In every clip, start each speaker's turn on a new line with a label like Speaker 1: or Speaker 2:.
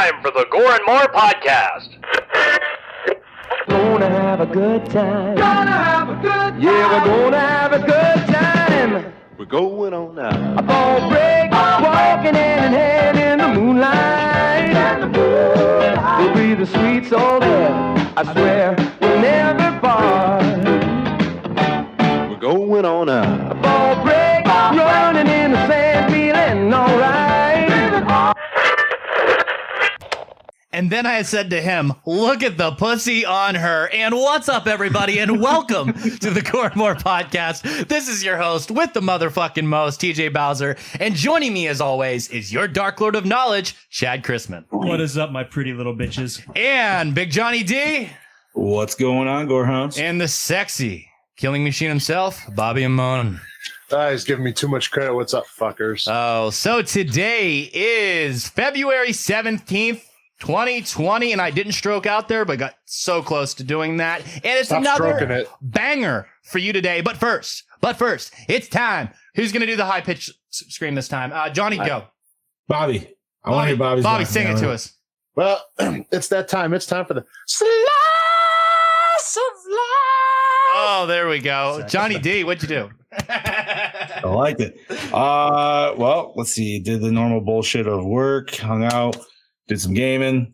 Speaker 1: time for the Gore N More podcast.
Speaker 2: Gonna have a good time.
Speaker 3: Gonna have a good time.
Speaker 2: Yeah, we're gonna have a good time.
Speaker 4: We're going on now.
Speaker 2: A ball break, walking hand in hand in the moonlight. We'll be the sweet soul there. I swear we'll never part.
Speaker 4: We're going on now.
Speaker 2: A ball break, running in the sand, feeling alright.
Speaker 5: And then I said to him, look at the pussy on her. And what's up, everybody, and welcome to the Gore N More podcast. This is your host with the motherfucking most, TJ Bowser. And joining me, as always, is your Dark Lord of Knowledge, Chad Chrisman.
Speaker 6: What is up, my pretty little bitches?
Speaker 5: And Big Johnny D.
Speaker 7: What's going on, Gorehounds?
Speaker 5: And the sexy killing machine himself, Bobby Amon.
Speaker 8: He's giving me too much credit. What's up, fuckers?
Speaker 5: Oh, so today is February 17th. 2020, and I didn't stroke out there, but got so close to doing that. And it's
Speaker 8: Stop
Speaker 5: another banger for you today. But first, it's time. Who's going to do the high-pitched scream this time? Johnny, go.
Speaker 7: Bobby. I want to hear Bobby's.
Speaker 5: Bobby, sing it to us.
Speaker 8: Well, it's that time. It's time for the slice of life.
Speaker 5: Oh, there we go. Johnny D, what'd you do?
Speaker 7: I liked it. Well, let's see. Did the normal bullshit of work, hung out, did some gaming.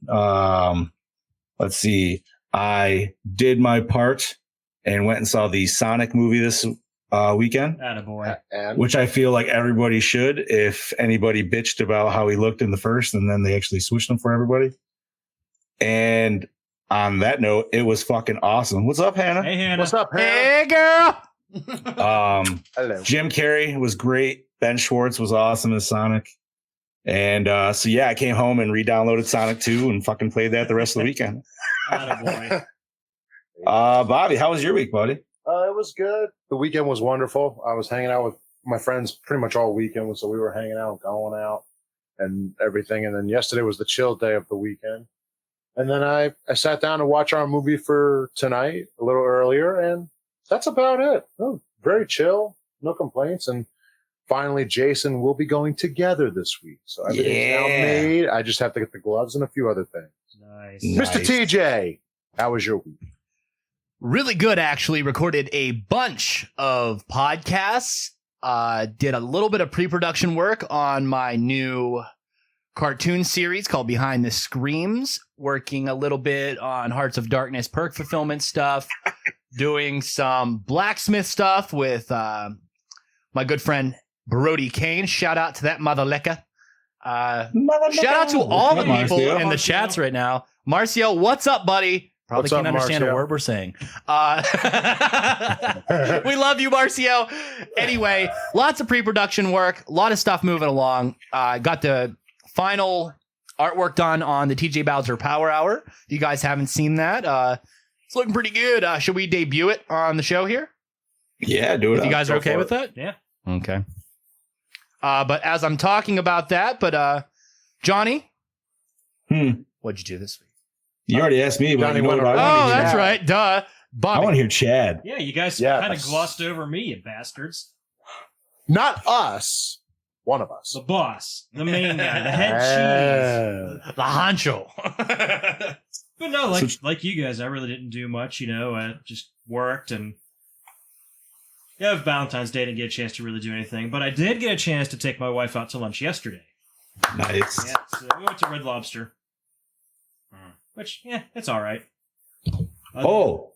Speaker 7: Let's see. I did my part and went and saw the Sonic movie this weekend.
Speaker 6: Attaboy.
Speaker 7: Which I feel like everybody should. If anybody bitched about how he looked in the first, and then they actually switched him for everybody. And on that note, it was fucking awesome. What's up, Hannah?
Speaker 6: Hey, Hannah.
Speaker 8: What's up, Hannah?
Speaker 5: Hey, girl.
Speaker 8: Hello.
Speaker 7: Jim Carrey was great. Ben Schwartz was awesome as Sonic. And so, yeah, I came home and re-downloaded Sonic 2 and fucking played that the rest of the weekend.
Speaker 6: Attaboy.
Speaker 7: Bobby, how was your week, buddy?
Speaker 8: It was good. The weekend was wonderful. I was hanging out with my friends pretty much all weekend. So we were hanging out, going out and everything. And then yesterday was the chill day of the weekend. And then I sat down to watch our movie for tonight a little earlier. And that's about it. Oh, very chill. No complaints. And finally, Jason will be going together this week. So everything's now made. I just have to get the gloves and a few other things.
Speaker 6: Nice.
Speaker 8: Mr. TJ, how was your week?
Speaker 5: Really good, actually. Recorded a bunch of podcasts. Did a little bit of pre-production work on my new cartoon series called Behind the Screams. Working a little bit on Hearts of Darkness perk fulfillment stuff. Doing some blacksmith stuff with my good friend Brody Kane. Shout out to that mother lecca. Shout out to all the people in the chats right now. Marcio, what's up, buddy? Probably
Speaker 8: What's
Speaker 5: can't
Speaker 8: up,
Speaker 5: understand
Speaker 8: Marcio?
Speaker 5: a word we're saying. We love you, Marcio. Anyway, lots of pre-production work, a lot of stuff moving along. Got the final artwork done on the TJ Bowser Power Hour. If you guys haven't seen that, it's looking pretty good. Should we debut it on the show here?
Speaker 7: Yeah, do it.
Speaker 5: If you guys are okay with that?
Speaker 6: Yeah.
Speaker 5: Okay. But as I'm talking about that, Johnny, what'd you do this week?
Speaker 7: You already asked me, but
Speaker 8: Johnny
Speaker 7: you know
Speaker 8: went
Speaker 7: what I
Speaker 8: around.
Speaker 7: want
Speaker 5: Oh,
Speaker 7: to hear.
Speaker 5: that's right. Duh.
Speaker 7: I
Speaker 5: Bobby.
Speaker 7: want to hear Chad.
Speaker 6: Yeah, you guys
Speaker 8: Yes.
Speaker 6: kind of glossed over me, you bastards.
Speaker 8: Not us. One of us.
Speaker 6: The boss, the main guy, the head cheese.
Speaker 5: The honcho.
Speaker 6: But no, like you guys, I really didn't do much, I just worked and Valentine's Day, didn't get a chance to really do anything, but I did get a chance to take my wife out to lunch yesterday.
Speaker 7: Nice.
Speaker 6: Yeah, so we went to Red Lobster. Which, it's all right.
Speaker 7: Oh,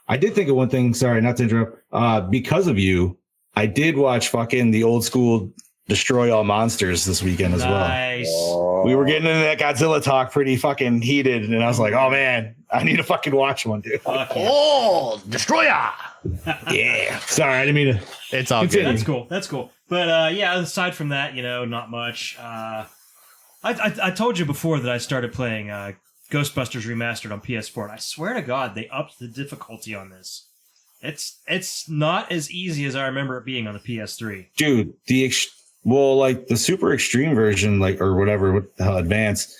Speaker 7: I did think of one thing. Sorry, not to interrupt. Because of you, I did watch fucking the old school Destroy All Monsters this weekend as well.
Speaker 6: Nice.
Speaker 7: We were getting into that Godzilla talk pretty fucking heated, and I was like, oh man, I need to fucking watch one, dude.
Speaker 6: Fuck yeah.
Speaker 5: Oh, Destroyer.
Speaker 7: Yeah. Sorry, I didn't mean to.
Speaker 5: It's all
Speaker 7: Continue.
Speaker 5: good.
Speaker 6: That's cool. But aside from that, not much. I told you before that I started playing Ghostbusters Remastered on PS4, and I swear to God, they upped the difficulty on this. It's not as easy as I remember it being on the PS3.
Speaker 7: Dude, the super extreme version, or whatever, what the hell, advanced,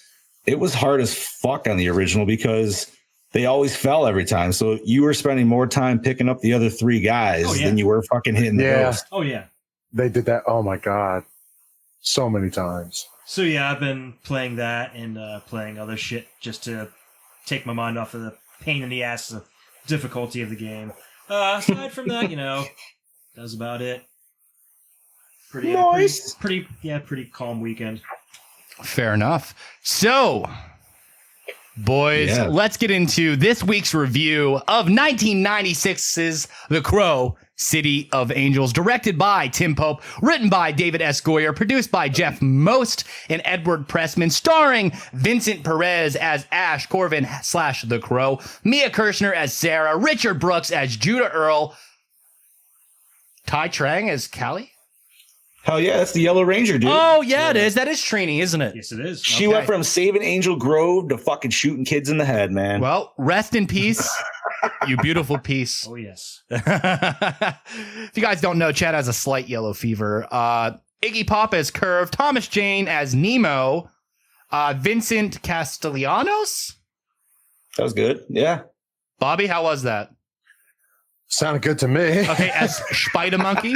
Speaker 7: it was hard as fuck on the original because they always fell every time. So you were spending more time picking up the other three guys than you were fucking hitting the ghost.
Speaker 6: Oh, yeah.
Speaker 8: They did that. Oh, my God. So many times.
Speaker 6: So yeah, I've been playing that and playing other shit just to take my mind off of the pain in the ass of difficulty of the game. Aside from that, that's about it. Pretty
Speaker 7: Nice.
Speaker 6: Pretty calm weekend.
Speaker 5: Fair enough. So, boys, let's get into this week's review of 1996's The Crow, City of Angels, directed by Tim Pope, written by David S. Goyer, produced by Jeff Most and Edward Pressman, starring Vincent Perez as Ash Corvin / The Crow, Mia Kirshner as Sarah, Richard Brooks as Judah Earl, Tai Trang as Callie.
Speaker 7: Hell yeah, that's the Yellow Ranger, dude.
Speaker 5: Oh, yeah, it is. That is Trini, isn't it?
Speaker 6: Yes, it is.
Speaker 7: She went from saving Angel Grove to fucking shooting kids in the head, man.
Speaker 5: Well, rest in peace, you beautiful piece.
Speaker 6: Oh, yes.
Speaker 5: If you guys don't know, Chad has a slight yellow fever. Iggy Pop as Curve, Thomas Jane as Nemo, Vincent Castellanos.
Speaker 7: That was good. Yeah.
Speaker 5: Bobby, how was that?
Speaker 8: Sounded good to me.
Speaker 5: Okay, as Spider Monkey.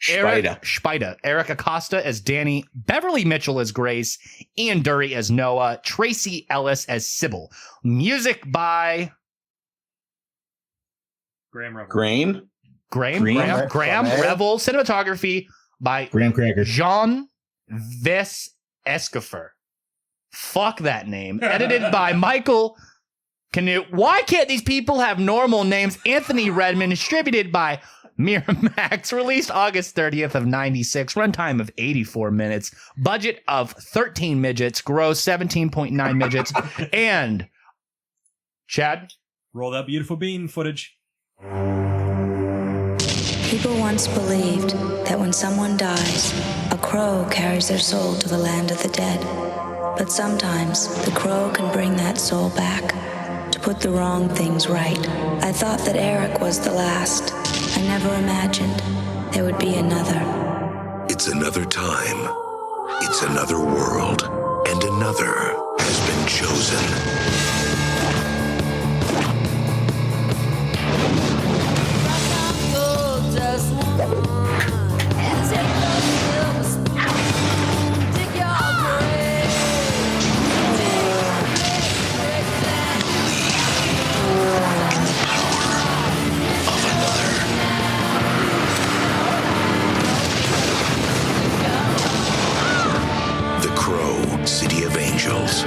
Speaker 5: Eric Acosta as Danny, Beverly Mitchell as Grace, Ian Dury as Noah, Tracy Ellis as Sybil. Music by
Speaker 6: Graham Revel.
Speaker 5: Graham Revel. Cinematography by
Speaker 7: Graham Cracker.
Speaker 5: Jean Ves Escoffer. Fuck that name. Edited by Michael Canute. Why can't these people have normal names? Anthony Redmond. Distributed by Miramax. Released August 30th of 96. Runtime of 84 minutes. Budget of 13 midgets. Gross 17.9 midgets. And Chad?
Speaker 6: Roll that beautiful bean footage.
Speaker 3: People once believed that when someone dies, a crow carries their soul to the land of the dead. But sometimes the crow can bring that soul back to put the wrong things right. I thought that Eric was the last. I never imagined there would be another.
Speaker 9: It's another time. It's another world. And another has been chosen. The Crow, City of Angels.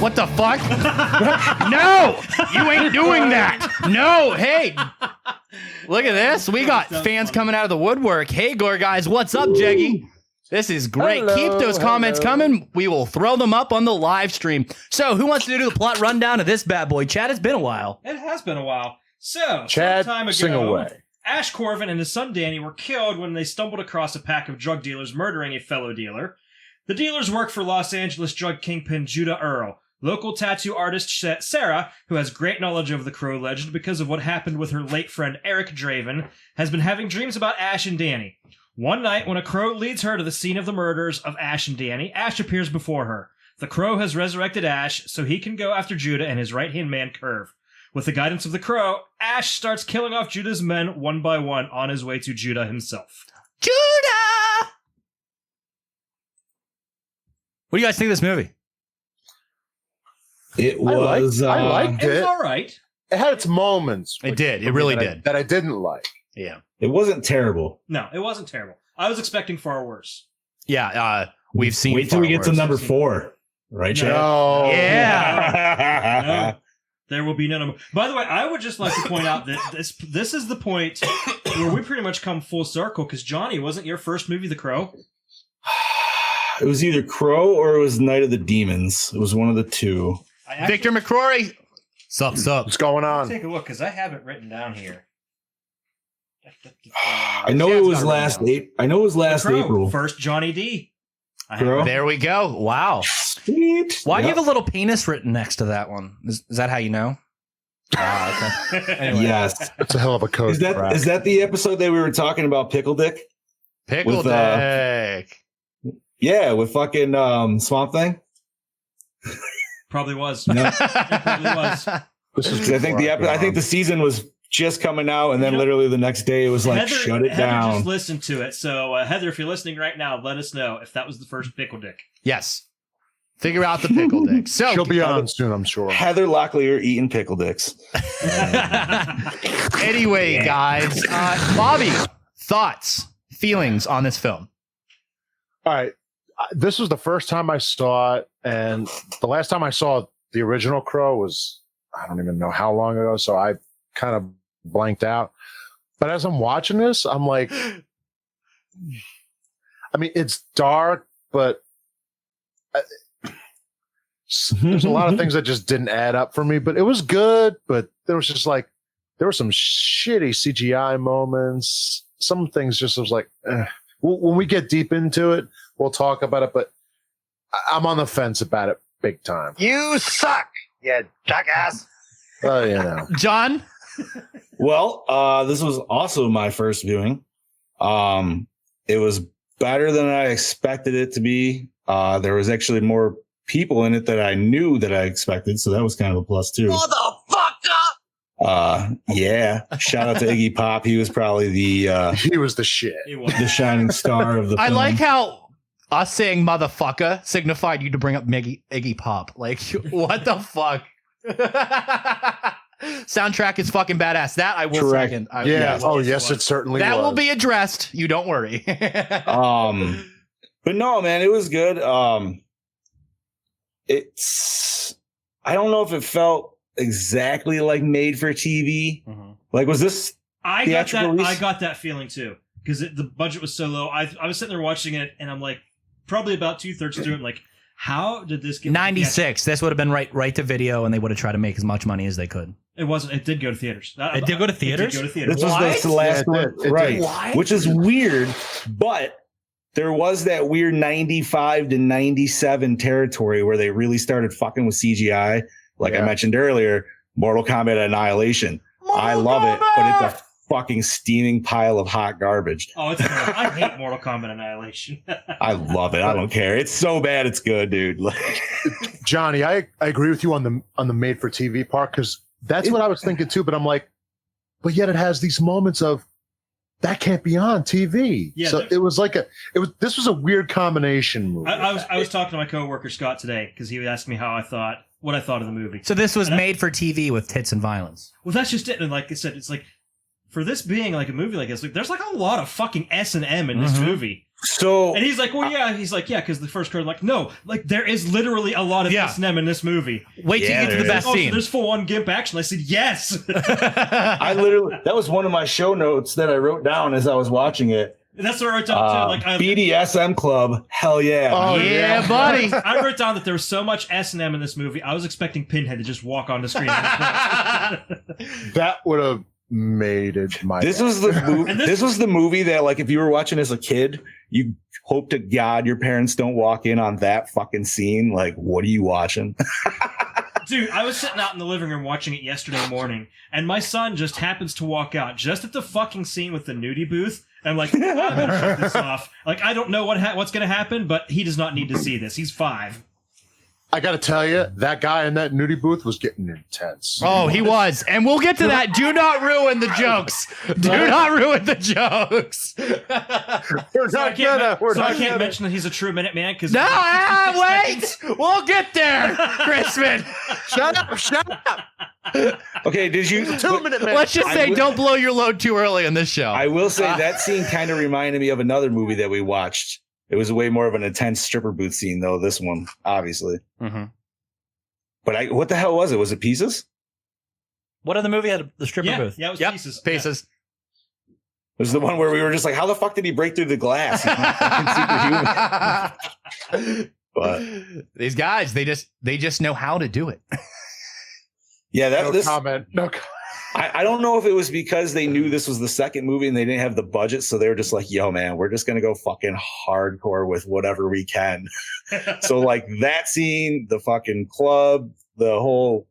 Speaker 5: What the fuck? No! You ain't doing that! No! Hey! Look at this. We got fans coming out of the woodwork. Hey, Gore guys, what's up, Jeggy? This is great. Keep those comments coming. We will throw them up on the live stream. So, who wants to do the plot rundown of this bad boy? Chad, it's been a while.
Speaker 6: It has been a while. So,
Speaker 8: Chad,
Speaker 6: some time ago,
Speaker 8: sing away.
Speaker 6: Ash Corvin and his son Danny were killed when they stumbled across a pack of drug dealers murdering a fellow dealer. The dealers work for Los Angeles drug kingpin Judah Earl. Local tattoo artist Sarah, who has great knowledge of the Crow legend because of what happened with her late friend Eric Draven, has been having dreams about Ash and Danny. One night, when a crow leads her to the scene of the murders of Ash and Danny, Ash appears before her. The crow has resurrected Ash so he can go after Judah and his right-hand man, Curve. With the guidance of the crow, Ash starts killing off Judah's men one by one on his way to Judah himself.
Speaker 5: Judah! What do you guys think of this movie?
Speaker 7: It was.
Speaker 8: I liked
Speaker 6: It was
Speaker 8: it.
Speaker 6: all right.
Speaker 8: It had its moments.
Speaker 5: It did. It really did.
Speaker 8: That I didn't like.
Speaker 5: Yeah.
Speaker 7: It wasn't terrible.
Speaker 6: No, it wasn't terrible. I was expecting far worse.
Speaker 5: Yeah. We've seen.
Speaker 7: Wait till we get to
Speaker 5: worse.
Speaker 7: number 4. Right, Chad?
Speaker 8: No.
Speaker 5: Yeah.
Speaker 6: No, there will be none of. By the way, I would just like to point out that this is the point where we pretty much come full circle. Because Johnny, wasn't your first movie The Crow?
Speaker 7: It was either Crow or it was Night of the Demons. It was one of the two.
Speaker 5: Victor McCrory. Sup.
Speaker 8: What's going on?
Speaker 6: Take a look because I have it written down here.
Speaker 7: I know it was last
Speaker 6: Crow,
Speaker 7: April.
Speaker 6: First Johnny D.
Speaker 7: Crow?
Speaker 5: There we go. Wow.
Speaker 7: Sweet.
Speaker 5: Why do you
Speaker 7: Yep.
Speaker 5: have a little penis written next to that one? Is that how you know? Okay. Anyway.
Speaker 7: Yes.
Speaker 8: It's a hell of a code.
Speaker 7: Is that the episode that we were talking about Pickle Dick?
Speaker 5: Pickle
Speaker 7: With,
Speaker 5: Dick.
Speaker 7: Yeah, with fucking Swamp Thing.
Speaker 6: Probably was.
Speaker 7: No.
Speaker 6: It probably was.
Speaker 8: This is
Speaker 7: I think the season was just coming out, and then literally the next day it was like,
Speaker 6: Heather,
Speaker 7: shut it
Speaker 6: Heather
Speaker 7: down.
Speaker 6: just listened to it. So, Heather, if you're listening right now, let us know if that was the first pickle dick.
Speaker 5: Yes. Figure out the pickle dick. So
Speaker 8: She'll be on soon, I'm sure.
Speaker 7: Heather Locklear eating pickle dicks.
Speaker 5: Anyway, guys, Bobby, thoughts, feelings on this film?
Speaker 8: All right. This was the first time I saw it, and the last time I saw the original Crow was, I don't even know how long ago, so I kind of blanked out. But as I'm watching this, I'm like, I mean, it's dark, but there's a lot of things that just didn't add up for me, but it was good. But there was just like, there were some shitty CGI moments. Some things just was like, when we get deep into it, we'll talk about it, but I'm on the fence about it big time.
Speaker 1: You suck, you jackass.
Speaker 8: You know.
Speaker 5: John?
Speaker 7: Well, this was also my first viewing. It was better than I expected it to be. There was actually more people in it that I knew that I expected, so that was kind of a plus too. Yeah. Shout out to Iggy Pop. He was probably
Speaker 8: he was the shit.
Speaker 7: the shining star of the film.
Speaker 5: I like how us saying motherfucker signified you to bring up Iggy Pop. Like, what the fuck? Soundtrack is fucking badass. That I will
Speaker 7: Correct.
Speaker 5: second.
Speaker 8: Yes, it certainly
Speaker 5: that
Speaker 8: was.
Speaker 5: will be addressed. You don't worry.
Speaker 7: But no, man, it was good. I don't know if it felt exactly like made for TV.
Speaker 5: Mm-hmm.
Speaker 7: Like, was this
Speaker 6: I
Speaker 7: theatrical release?
Speaker 6: got that feeling too, because the budget was so low. I was sitting there watching it, and I'm like, probably about 2/3 through it, I'm like, how did this get
Speaker 5: 96. This would have been right to video, and they would have tried to make as much money as they could.
Speaker 6: It wasn't. It did go to theaters.
Speaker 5: It did go to theaters?
Speaker 6: It did go to theaters.
Speaker 7: This was the last
Speaker 8: Yeah,
Speaker 7: one,
Speaker 8: it did.
Speaker 7: right?
Speaker 5: What?
Speaker 7: Which is weird, but there was that weird 95 to 97 territory where they really started fucking with CGI. Like I mentioned earlier, Mortal Kombat Annihilation. I love it, but it's a fucking steaming pile of hot garbage.
Speaker 6: Oh, it's terrible. I hate Mortal Kombat Annihilation.
Speaker 7: I love it. I don't care. It's so bad, it's good, dude.
Speaker 8: Johnny, I agree with you on the made for TV part, because that's what I was thinking too. But I'm like, but yet it has these moments of that can't be on TV.
Speaker 6: Yeah,
Speaker 8: so it was like this was a weird combination movie.
Speaker 6: I was talking to my coworker Scott today because he would ask me what I thought of the movie.
Speaker 5: So this was made for TV with tits and violence.
Speaker 6: Well, that's just it. And like I said, it's like, for this being like a movie like this, like, there's like a lot of fucking S&M in this movie.
Speaker 7: So,
Speaker 6: and he's like, well, yeah. He's like, yeah, because the first card, like, no, like there is literally a lot of S&M in this movie.
Speaker 5: Wait till you get to the best
Speaker 6: So
Speaker 5: scene.
Speaker 6: there's full-on GIMP action. I said, yes.
Speaker 7: that was one of my show notes that I wrote down as I was watching it.
Speaker 6: And that's what I wrote down too. Like,
Speaker 7: BDSM club, hell yeah.
Speaker 5: Oh yeah, buddy.
Speaker 6: I wrote down that there was so much S&M in this movie. I was expecting Pinhead to just walk on the screen.
Speaker 8: That would have made it my.
Speaker 7: This was the movie. This was the movie that, like, if you were watching as a kid, you hope to God your parents don't walk in on that fucking scene. Like, what are you watching?
Speaker 6: Dude, I was sitting out in the living room watching it yesterday morning, and my son just happens to walk out just at the fucking scene with the nudie booth. And I'm like, I'm gonna shut this off. Like, I don't know what's gonna happen, but he does not need to see this. He's 5.
Speaker 8: I got to tell you, that guy in that nudie booth was getting intense.
Speaker 5: Oh, he was. And we'll get to that. Do not ruin the jokes. Do not ruin the jokes.
Speaker 6: I can't mention that he's a true Minuteman because
Speaker 5: wait. We'll get there, Crispin.
Speaker 8: Shut up.
Speaker 7: Okay, did you
Speaker 8: 2 minute man?
Speaker 5: Let's just say don't blow your load too early in this show.
Speaker 7: I will say that scene kind of reminded me of another movie that we watched. It was way more of an intense stripper booth scene, though. This one, obviously.
Speaker 5: Mm-hmm.
Speaker 7: But what the hell was it? Was it Pieces?
Speaker 5: What other movie had the stripper booth?
Speaker 6: Yeah, it was Pieces.
Speaker 5: Pieces.
Speaker 7: It was the one where we were just like, how the fuck did he break through the glass? He's not fucking superhuman. But
Speaker 5: these guys, they just know how to do it.
Speaker 7: Yeah,
Speaker 8: No comment.
Speaker 7: I don't know if it was because they knew this was the second movie and they didn't have the budget, so they were just like, yo, man, we're just gonna go fucking hardcore with whatever we can. So like that scene, the fucking club, the whole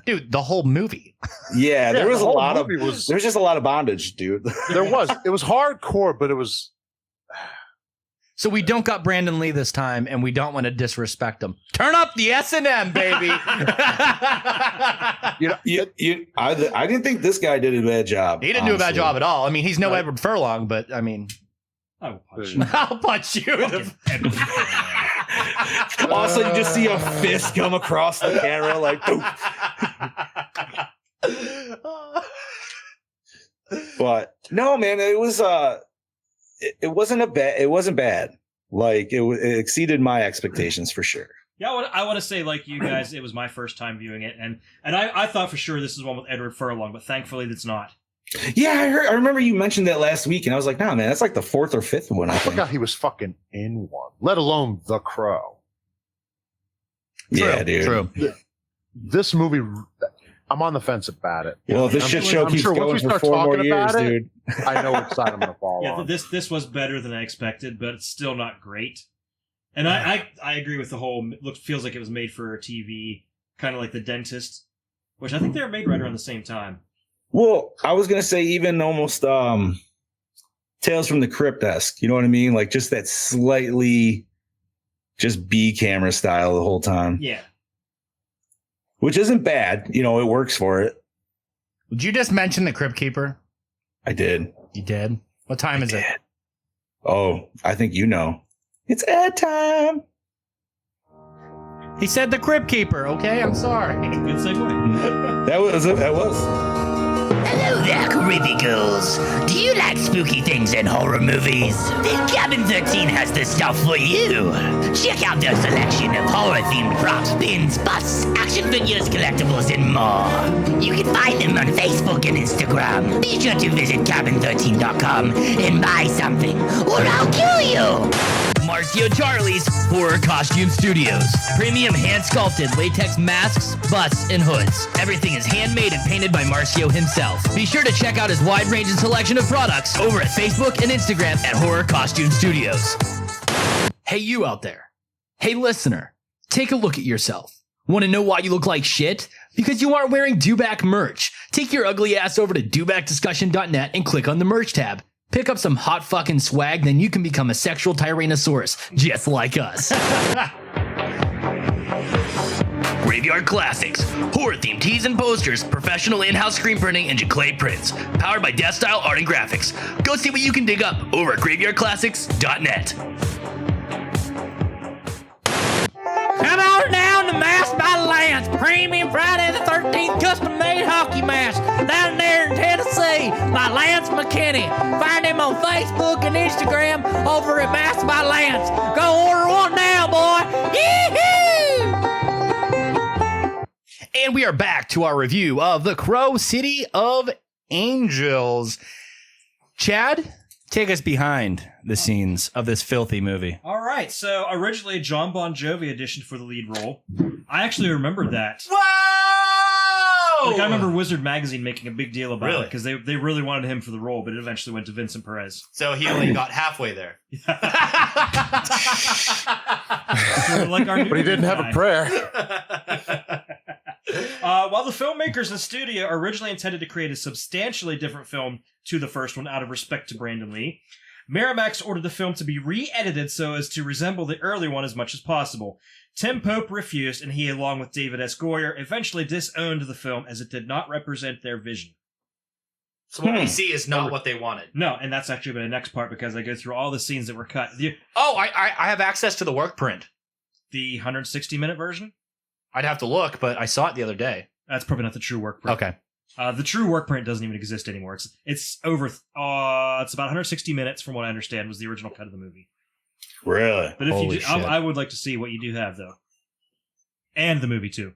Speaker 5: dude, the whole movie.
Speaker 7: Yeah, there was
Speaker 8: the
Speaker 7: a
Speaker 8: whole
Speaker 7: lot of
Speaker 8: movie was-
Speaker 7: there's just a lot of bondage, dude.
Speaker 8: There was. It was hardcore, but it was.
Speaker 5: So we don't got Brandon Lee this time, and we don't want to disrespect him. Turn up the S&M, baby.
Speaker 7: I didn't think this guy did a bad job.
Speaker 5: He didn't do a bad job at all. I mean, he's no Edward Furlong, but I mean,
Speaker 6: I will punch you.
Speaker 5: I'll punch you.
Speaker 7: Also, you just see a fist come across the camera, like. But no, man, it was it wasn't bad. Like it exceeded my expectations for sure.
Speaker 6: Yeah, I want to say, like you guys, it was my first time viewing it, and I thought for sure this is one with Edward Furlong, but thankfully it's not.
Speaker 7: Yeah, I remember you mentioned that last week, and I was like, nah, man, that's like the fourth or fifth one. I
Speaker 8: forgot he was fucking in one, let alone The Crow.
Speaker 7: Yeah, dude.
Speaker 5: True.
Speaker 8: This movie, I'm on the fence about it.
Speaker 7: Well, if this shit show keeps going for 4 more years, dude.
Speaker 8: I know what side I'm going to fall on.
Speaker 6: Yeah, this was better than I expected, but it's still not great. And I agree with the whole. Feels like it was made for TV, kind of like The Dentist, which I think they were made right around the same time.
Speaker 7: Well, I was gonna say even almost Tales from the Crypt-esque. You know what I mean? Like just that slightly, just B camera style the whole time.
Speaker 6: Yeah.
Speaker 7: Which isn't bad. You know, it works for it.
Speaker 5: Did you just mention the Crypt Keeper?
Speaker 7: I did.
Speaker 5: You did? What time is it?
Speaker 7: Oh, I think you know. It's ad time.
Speaker 5: He said the Crypt Keeper, okay? I'm sorry.
Speaker 6: Good segue.
Speaker 7: That was.
Speaker 10: Hello there, creepy ghouls. Do you like spooky things and horror movies? Then Cabin 13 has the stuff for you. Check out their selection of horror-themed props, pins, busts, action figures, collectibles, and more. You can find them on Facebook and Instagram. Be sure to visit cabin13.com and buy something, or I'll kill you.
Speaker 5: Marcio Charlie's Horror Costume Studios. Premium hand-sculpted latex masks, busts, and hoods. Everything is handmade and painted by Marcio himself. Be sure to check out his wide range and selection of products over at Facebook and Instagram at Horror Costume Studios. Hey, you out there. Hey, listener. Take a look at yourself. Want to know why you look like shit? Because you aren't wearing Dewback merch. Take your ugly ass over to dewbackdiscussion.net and click on the merch tab. Pick up some hot fucking swag, then you can become a sexual Tyrannosaurus, just like us. Graveyard Classics. Horror-themed tees and posters, professional in-house screen printing, and Jaclay prints. Powered by Death Style Art and Graphics. Go see what you can dig up over at graveyardclassics.net.
Speaker 2: Come on down to Masked by Lance, premium Friday the 13th custom-made hockey mask down there in Tennessee by Lance McKinney. Find him on Facebook and Instagram over at Masked by Lance. Go order one now, boy. Yee-hoo!
Speaker 5: And we are back to our review of The Crow City of Angels. Chad, take us behind the scenes of this filthy movie.
Speaker 6: All right, so originally John Bon Jovi auditioned for the lead role. I actually remember that.
Speaker 5: Whoa!
Speaker 6: Like I remember Wizard Magazine making a big deal about it
Speaker 5: Really?
Speaker 6: because they really wanted him for the role, but it eventually went to Vincent Perez.
Speaker 5: So he only got halfway there.
Speaker 6: Like our
Speaker 8: But he didn't have a prayer.
Speaker 6: While the filmmakers in studio originally intended to create a substantially different film to the first one out of respect to Brandon Lee, Miramax ordered the film to be re-edited so as to resemble the early one as much as possible. Tim Pope refused, and he, along with David S. Goyer, eventually disowned the film as it did not represent their vision.
Speaker 5: So what we see is not what they wanted.
Speaker 6: No, and that's actually the next part because I go through all the scenes that were cut.
Speaker 5: I have access to the work print.
Speaker 6: The 160-minute version?
Speaker 5: I'd have to look, but I saw it the other day.
Speaker 6: That's probably not the true work print.
Speaker 5: Okay.
Speaker 6: The true work print doesn't even exist anymore. It's over. It's about 160 minutes, from what I understand, was the original cut of the movie.
Speaker 7: Really?
Speaker 6: But if
Speaker 7: Holy
Speaker 6: you do,
Speaker 7: shit.
Speaker 6: I would like to see what you do have though, and the movie too.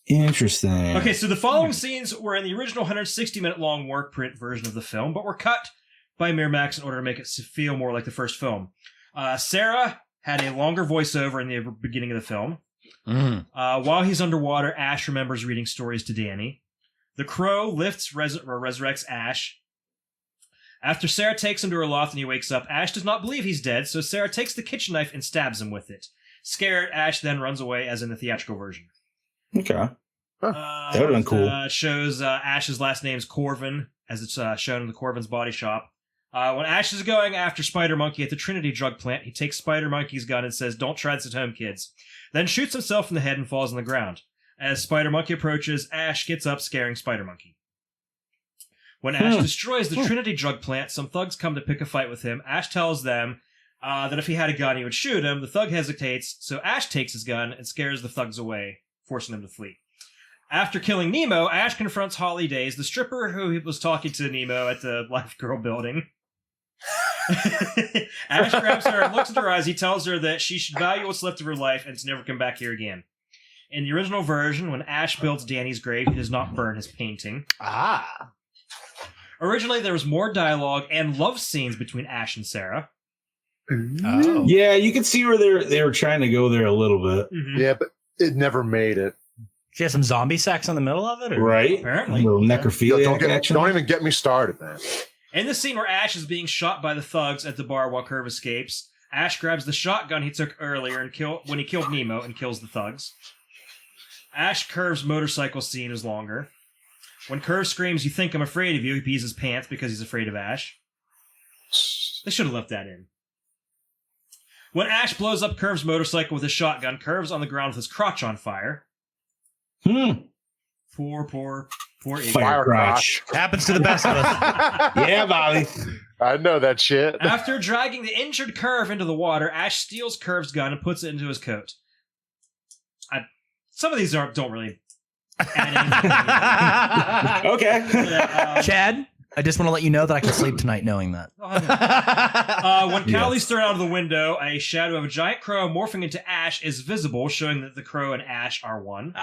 Speaker 7: Interesting.
Speaker 6: Okay, so the following scenes were in the original 160-minute long work print version of the film, but were cut by Miramax in order to make it feel more like the first film. Sarah had a longer voiceover in the beginning of the film. While he's underwater, Ash remembers reading stories to Danny. The Crow lifts resurrects Ash. After Sarah takes him to her loft and he wakes up, Ash does not believe he's dead, so Sarah takes the kitchen knife and stabs him with it. Scared, Ash then runs away, as in the theatrical version.
Speaker 7: Okay. That would have been cool.
Speaker 6: Shows Ash's last name's Corvin, as it's shown in the Corvin's Body Shop. When Ash is going after Spider Monkey at the Trinity drug plant, he takes Spider Monkey's gun and says, "Don't try this at home, kids." Then shoots himself in the head and falls on the ground. As Spider Monkey approaches, Ash gets up, scaring Spider Monkey. When Ash destroys the Trinity drug plant, some thugs come to pick a fight with him. Ash tells them that if he had a gun, he would shoot him. The thug hesitates, so Ash takes his gun and scares the thugs away, forcing them to flee. After killing Nemo, Ash confronts Holly Days, the stripper who was talking to Nemo at the Life Girl building. Ash grabs her and looks at her eyes. He tells her that she should value what's left of her life and to never come back here again. In the original version, when Ash builds Danny's grave, he does not burn his painting. Originally, there was more dialogue and love scenes between Ash and Sarah.
Speaker 5: Oh.
Speaker 7: Yeah, you can see where they were trying to go there a little bit.
Speaker 6: Mm-hmm.
Speaker 8: Yeah, but it never made it.
Speaker 5: She has some zombie sex in the middle of it? Or?
Speaker 7: Right?
Speaker 6: Apparently.
Speaker 7: A little necrophilia
Speaker 8: Don't even get me started, man.
Speaker 6: In the scene where Ash is being shot by the thugs at the bar while Curve escapes, Ash grabs the shotgun he took earlier and when he killed Nemo and kills the thugs. Ash Curve's motorcycle scene is longer. When Curve screams, "You think I'm afraid of you," he pees his pants because he's afraid of Ash. They should have left that in. When Ash blows up Curve's motorcycle with a shotgun, Curve's on the ground with his crotch on fire. Poor Iggy.
Speaker 7: Fire crotch.
Speaker 5: Happens to the best of us.
Speaker 7: Yeah, Bobby.
Speaker 8: I know that shit.
Speaker 6: After dragging the injured Curve into the water, Ash steals Curve's gun and puts it into his coat. Some of these don't really add anything.
Speaker 7: Okay.
Speaker 5: Chad, I just want to let you know that I can sleep tonight knowing that.
Speaker 6: When Callie's thrown out of the window, a shadow of a giant crow morphing into Ash is visible, showing that the crow and Ash are one.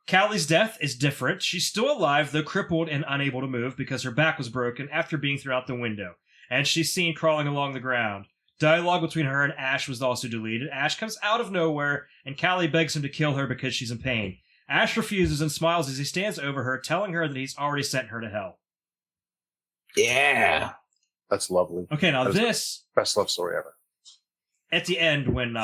Speaker 6: Callie's death is different. She's still alive, though crippled and unable to move because her back was broken after being thrown out the window, and she's seen crawling along the ground. Dialogue between her and Ash was also deleted. Ash comes out of nowhere, and Callie begs him to kill her because she's in pain. Ash refuses and smiles as he stands over her, telling her that he's already sent her to hell.
Speaker 7: Yeah.
Speaker 8: That's lovely.
Speaker 6: Okay, now
Speaker 8: That is
Speaker 6: this...
Speaker 8: Best love story ever.
Speaker 6: At the end, when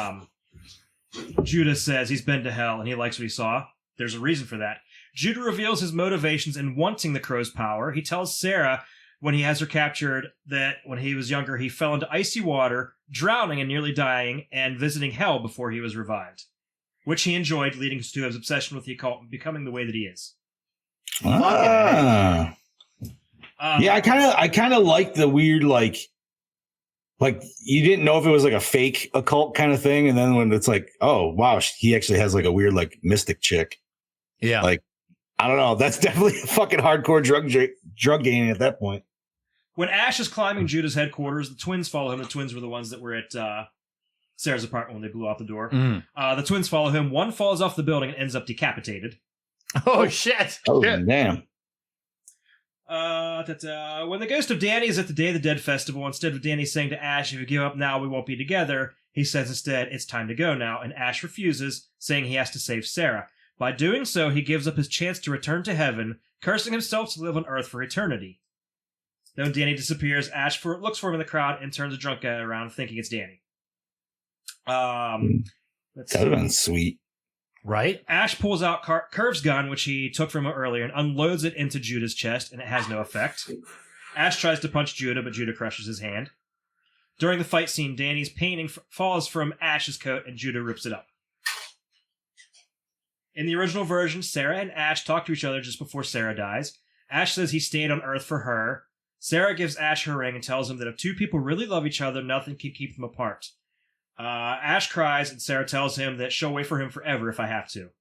Speaker 6: Judah says he's been to hell and he likes what he saw, there's a reason for that. Judah reveals his motivations in wanting the crow's power. He tells Sarah, when he has her captured, that when he was younger, he fell into icy water, drowning and nearly dying, and visiting hell before he was revived, which he enjoyed, leading to his obsession with the occult and becoming the way that he is.
Speaker 7: Yeah, I kind of like the weird, like you didn't know if it was like a fake occult kind of thing, and then when it's like, oh wow, he actually has like a weird like mystic chick.
Speaker 5: Yeah,
Speaker 7: like I don't know, that's definitely a fucking hardcore drug gaming at that point.
Speaker 6: When Ash is climbing Judah's headquarters, the twins follow him. The twins were the ones that were at Sarah's apartment when they blew out the door. The twins follow him. One falls off the building and ends up decapitated.
Speaker 5: Oh shit!
Speaker 7: Oh damn.
Speaker 6: When the ghost of Danny is at the Day of the Dead festival, instead of Danny saying to Ash, "If you give up now, we won't be together," he says instead, "It's time to go now," and Ash refuses, saying he has to save Sarah. By doing so, he gives up his chance to return to heaven, cursing himself to live on Earth for eternity. Then when Danny disappears, Ash looks for him in the crowd and turns a drunk guy around, thinking it's Danny.
Speaker 7: That would have been sweet.
Speaker 5: Right?
Speaker 6: Ash pulls out Curve's gun, which he took from him earlier, and unloads it into Judah's chest, and it has no effect. Ash tries to punch Judah, but Judah crushes his hand. During the fight scene, Danny's painting falls from Ash's coat, and Judah rips it up. In the original version, Sarah and Ash talk to each other just before Sarah dies. Ash says he stayed on Earth for her. Sarah gives Ash her ring and tells him that if two people really love each other, nothing can keep them apart. Ash cries, and Sarah tells him that she'll wait for him forever if I have to.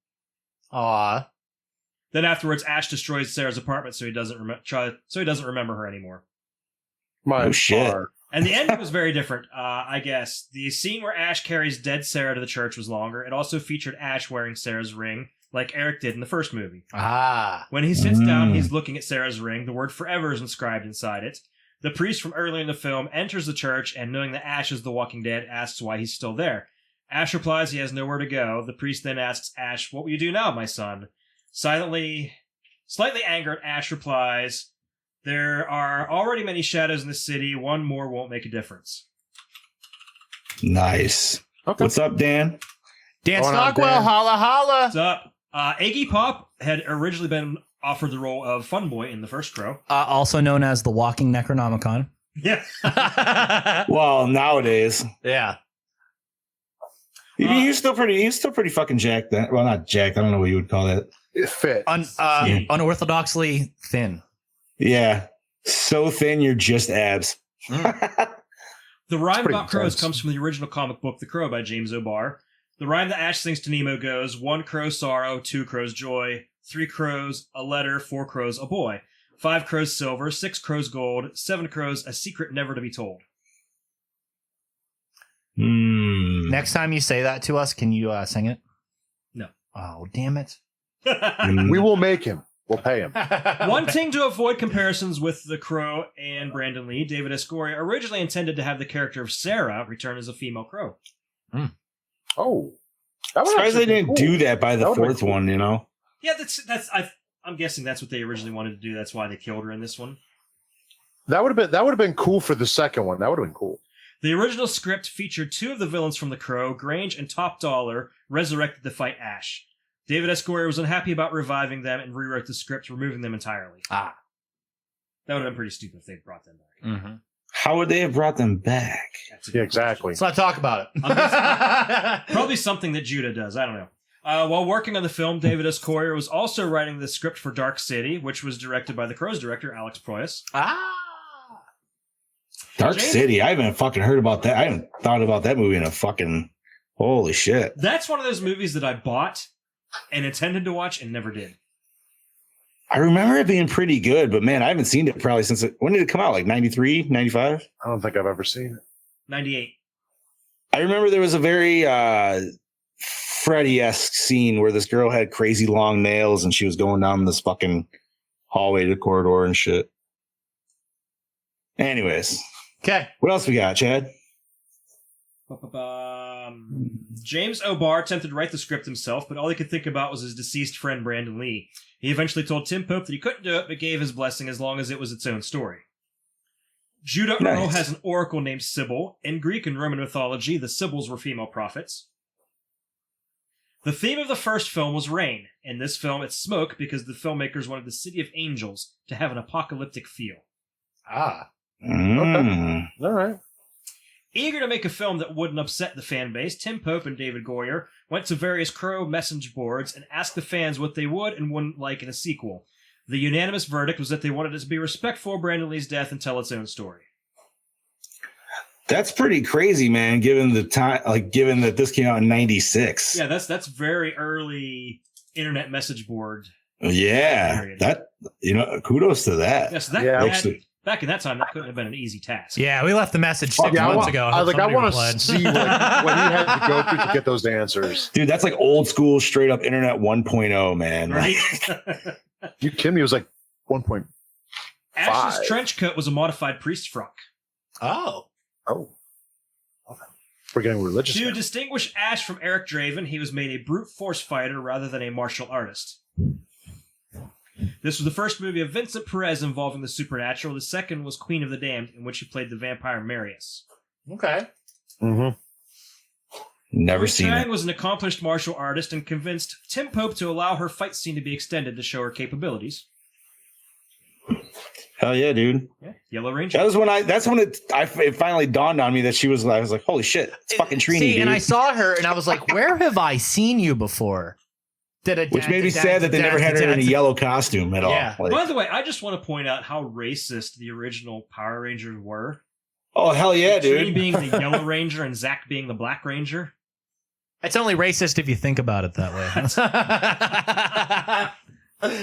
Speaker 5: Aww.
Speaker 6: Then afterwards, Ash destroys Sarah's apartment so he doesn't remember her anymore.
Speaker 7: Oh shit!
Speaker 6: And the ending was very different, I guess. The scene where Ash carries dead Sarah to the church was longer. It also featured Ash wearing Sarah's ring, like Eric did in the first movie. When he sits down, he's looking at Sarah's ring. The word forever is inscribed inside it. The priest from earlier in the film enters the church, and knowing that Ash is the Walking Dead, asks why he's still there. Ash replies he has nowhere to go. The priest then asks Ash, "What will you do now, my son?" Slightly angered, Ash replies, "There are already many shadows in the city. One more won't make a difference."
Speaker 7: Nice. Okay. What's up, Dan?
Speaker 5: Dan Stockwell, holla holla.
Speaker 6: What's up? Iggy Pop had originally been offered the role of Fun Boy in the first Crow.
Speaker 5: Also known as the Walking Necronomicon.
Speaker 6: Yeah.
Speaker 7: Well, nowadays,
Speaker 5: Yeah.
Speaker 7: he's still pretty fucking jacked. Well, not jacked. I don't know what you would call that.
Speaker 8: It fit.
Speaker 5: Unorthodoxly thin.
Speaker 7: Yeah, so thin you're just abs.
Speaker 6: The rhyme
Speaker 8: pretty
Speaker 6: about crows
Speaker 8: intense.
Speaker 6: comes from the original comic book The Crow by James O'Barr. The rhyme that Ash sings to Nemo goes, 1 crow sorrow, 2 crows joy, 3 crows a letter, 4 crows a boy, 5 crows silver, 6 crows gold, 7 crows a secret never to be told.
Speaker 5: Next time you say that to us, can you sing it?
Speaker 6: No.
Speaker 5: Oh, damn it.
Speaker 8: We will make him. We'll pay him.
Speaker 6: Wanting to avoid comparisons with The Crow and Brandon Lee, David S. Goyer originally intended to have the character of Sarah return as a female crow.
Speaker 8: Oh.
Speaker 7: I'm surprised they didn't
Speaker 8: cool.
Speaker 7: do that by the
Speaker 8: That would've been
Speaker 7: fourth
Speaker 8: cool.
Speaker 7: one, you know?
Speaker 6: Yeah, I'm guessing that's what they originally wanted to do. That's why they killed her in this one.
Speaker 8: That would have been cool for the second one. That would have been cool.
Speaker 6: The original script featured 2 of the villains from The Crow, Grange and Top Dollar, resurrected to fight Ash. David S. Goyer was unhappy about reviving them and rewrote the script, removing them entirely.
Speaker 5: Ah.
Speaker 6: That would have been pretty stupid if they brought them back.
Speaker 5: Mm-hmm.
Speaker 7: How would they have brought them back?
Speaker 8: Yeah, exactly.
Speaker 5: Let's not talk about it.
Speaker 6: Probably something that Judah does. I don't know. While working on the film, David S. Goyer was also writing the script for Dark City, which was directed by The Crow's director, Alex Proyas.
Speaker 7: Dark
Speaker 6: James-
Speaker 7: City. I haven't fucking heard about that. I haven't thought about that movie in a fucking holy shit.
Speaker 6: That's one of those movies that I bought and intended to watch and never did.
Speaker 7: I remember it being pretty good, but man, I haven't seen it probably since when did it come out? Like 93, 95?
Speaker 8: I don't think I've ever seen it.
Speaker 6: 98.
Speaker 7: I remember there was a very Freddy-esque scene where this girl had crazy long nails and she was going down this fucking hallway to the corridor and shit. Anyways.
Speaker 5: Okay.
Speaker 7: What else we got, Chad?
Speaker 6: James O'Barr attempted to write the script himself, but all he could think about was his deceased friend Brandon Lee. He eventually told Tim Pope that he couldn't do it, but gave his blessing as long as it was its own story. Judah Earl
Speaker 7: Nice.
Speaker 6: has an oracle named Sybil. In Greek and Roman mythology, the Sibyls were female prophets. The theme of the first film was rain. In this film, it's smoke because the filmmakers wanted the City of Angels to have an apocalyptic feel.
Speaker 7: Mm.
Speaker 8: All right.
Speaker 6: Eager to make a film that wouldn't upset the fan base, Tim Pope and David Goyer went to various Crow message boards and asked the fans what they would and wouldn't like in a sequel. The unanimous verdict was that they wanted it to be respectful of Brandon Lee's death and tell its own story.
Speaker 7: That's pretty crazy, man, given the time, like given that this came out in 96.
Speaker 6: Yeah, that's very early internet message board.
Speaker 7: Yeah.
Speaker 6: Period.
Speaker 7: That, kudos to that.
Speaker 6: Yes, that,
Speaker 8: Yeah,
Speaker 6: back in that time, that couldn't have been an easy task.
Speaker 5: Yeah, we left the message 6
Speaker 8: Yeah,
Speaker 5: months ago.
Speaker 8: I was like, I
Speaker 5: Somebody
Speaker 8: want to
Speaker 5: replied.
Speaker 8: see what he had to go through to get those answers.
Speaker 7: Dude, that's like old school, straight up internet 1.0, man.
Speaker 6: Right?
Speaker 8: You kidding me? It was like 1.5.
Speaker 6: Ash's trench coat was a modified priest frock.
Speaker 5: Oh.
Speaker 8: Oh. Okay. We're getting religious.
Speaker 6: To
Speaker 8: now.
Speaker 6: distinguish Ash from Eric Draven, he was made a brute force fighter rather than a martial artist. This was the first movie of Vincent Perez involving the supernatural. The second was Queen of the Damned, in which he played the vampire Marius.
Speaker 5: Okay.
Speaker 8: Mm-hmm.
Speaker 7: Never
Speaker 6: Louis
Speaker 7: seen
Speaker 6: Chang
Speaker 7: it.
Speaker 6: was an accomplished martial artist and convinced Tim Pope to allow her fight scene to be extended to show her capabilities.
Speaker 7: Hell yeah, dude.
Speaker 6: Yeah, Yellow Ranger.
Speaker 7: That's when it finally dawned on me that I was like, holy shit, it's fucking Trini,
Speaker 5: See,
Speaker 7: dude.
Speaker 5: and I saw her, and I was like, where have I seen you before?
Speaker 7: Which made me sad that they never had her in a yellow costume at all.
Speaker 5: Yeah.
Speaker 7: Like,
Speaker 6: By the way, I just want to point out how racist the original Power Rangers were.
Speaker 7: oh, hell yeah,
Speaker 6: Trini
Speaker 7: dude.
Speaker 6: being the Yellow Ranger and Zack being the Black Ranger.
Speaker 5: It's only racist if you think about it that way.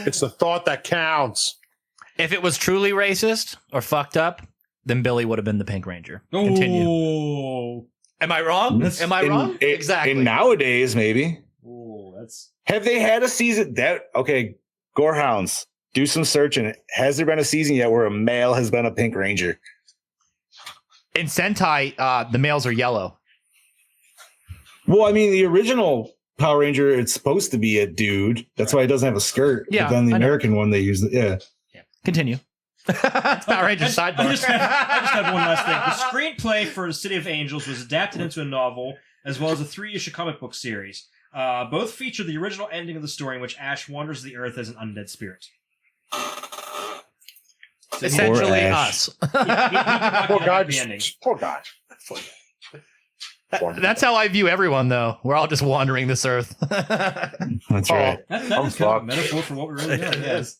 Speaker 8: It's the thought that counts.
Speaker 5: If it was truly racist or fucked up, then Billy would have been the Pink Ranger. Continue.
Speaker 6: Oh,
Speaker 5: Am I wrong? Am I wrong? Exactly.
Speaker 7: And nowadays, maybe.
Speaker 6: That's
Speaker 7: Have they had a season okay, Gorehounds, do some searching. Has there been a season yet where a male has been a Pink Ranger?
Speaker 5: In Sentai, the males are yellow.
Speaker 7: Well, I mean, the original Power Ranger, it's supposed to be a dude. That's why it doesn't have a skirt.
Speaker 5: Yeah,
Speaker 7: But then the
Speaker 5: I know.
Speaker 7: American one, they used it. Yeah.
Speaker 5: Continue. It's Power Rangers sidebar.
Speaker 6: I just have one last thing. The screenplay for The City of Angels was adapted into a novel, as well as a 3-issue comic book series. Both feature the original ending of the story in which Ash wanders the earth as an undead spirit.
Speaker 5: Essentially
Speaker 7: Poor
Speaker 5: us.
Speaker 8: Poor guy. Poor guy.
Speaker 5: That's how I view everyone, though. We're all just wandering this earth.
Speaker 7: That's right.
Speaker 6: That
Speaker 8: I'm
Speaker 6: is kind of a
Speaker 8: fucked.
Speaker 6: metaphor for what we really are. Yes.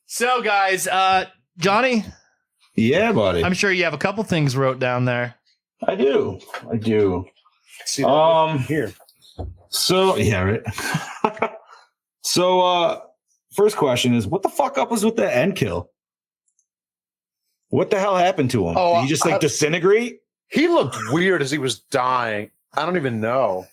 Speaker 5: So, guys, Johnny,
Speaker 7: Yeah, buddy.
Speaker 5: I'm sure you have a couple things wrote down there.
Speaker 7: I do.
Speaker 8: See that here.
Speaker 7: So yeah, right. So first question is, what the fuck up was with the end kill? What the hell happened to him?
Speaker 8: Oh,
Speaker 7: Did he just like disintegrate?
Speaker 8: He looked weird as he was dying. I don't even know.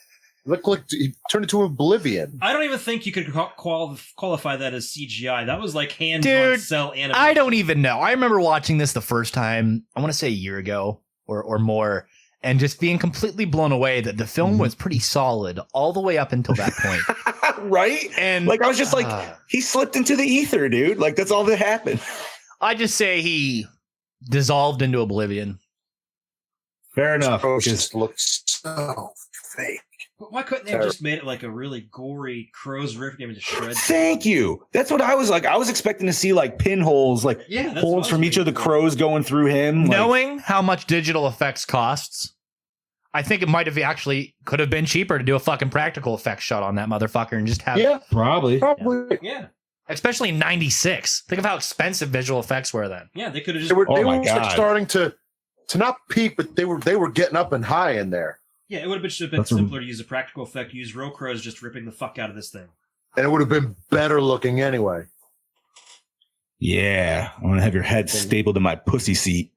Speaker 8: Looked like he turned into oblivion.
Speaker 6: I don't even think you could qualify that as CGI. That was like hand
Speaker 5: Dude,
Speaker 6: on cell animation.
Speaker 5: I don't even know. I remember watching this the first time, I want to say a year ago or more, and just being completely blown away that the film was pretty solid all the way up until that point.
Speaker 7: Right?
Speaker 5: And
Speaker 7: Like I was just like, he slipped into the ether, dude. Like that's all that happened.
Speaker 5: I just say he dissolved into oblivion.
Speaker 7: Fair enough.
Speaker 8: It just looks so fake.
Speaker 6: But why couldn't they have just made it like a really gory crows ripping him into shreds?
Speaker 7: Thank you. That's what I was like. I was expecting to see like pinholes, like
Speaker 6: Yeah, that's what I
Speaker 7: holes
Speaker 6: was
Speaker 7: from each of the
Speaker 6: waiting for.
Speaker 7: crows going through him. Like,
Speaker 5: Knowing how much digital effects costs, I think it might have actually could have been cheaper to do a fucking practical effects shot on that motherfucker and just have,
Speaker 7: yeah, probably.
Speaker 6: Yeah.
Speaker 5: especially in 96. Think of how expensive visual effects were then.
Speaker 6: Yeah, they could have just.
Speaker 8: They were,
Speaker 7: Oh
Speaker 8: they
Speaker 7: my
Speaker 8: were
Speaker 7: God.
Speaker 8: starting to not peak, but they were getting up and high in there.
Speaker 6: Yeah, it would have been
Speaker 7: That's
Speaker 6: simpler to use a practical effect, use real crows just ripping the fuck out of this thing.
Speaker 8: And it would have been better looking anyway.
Speaker 7: Yeah, I'm gonna have your head stapled in my pussy seat.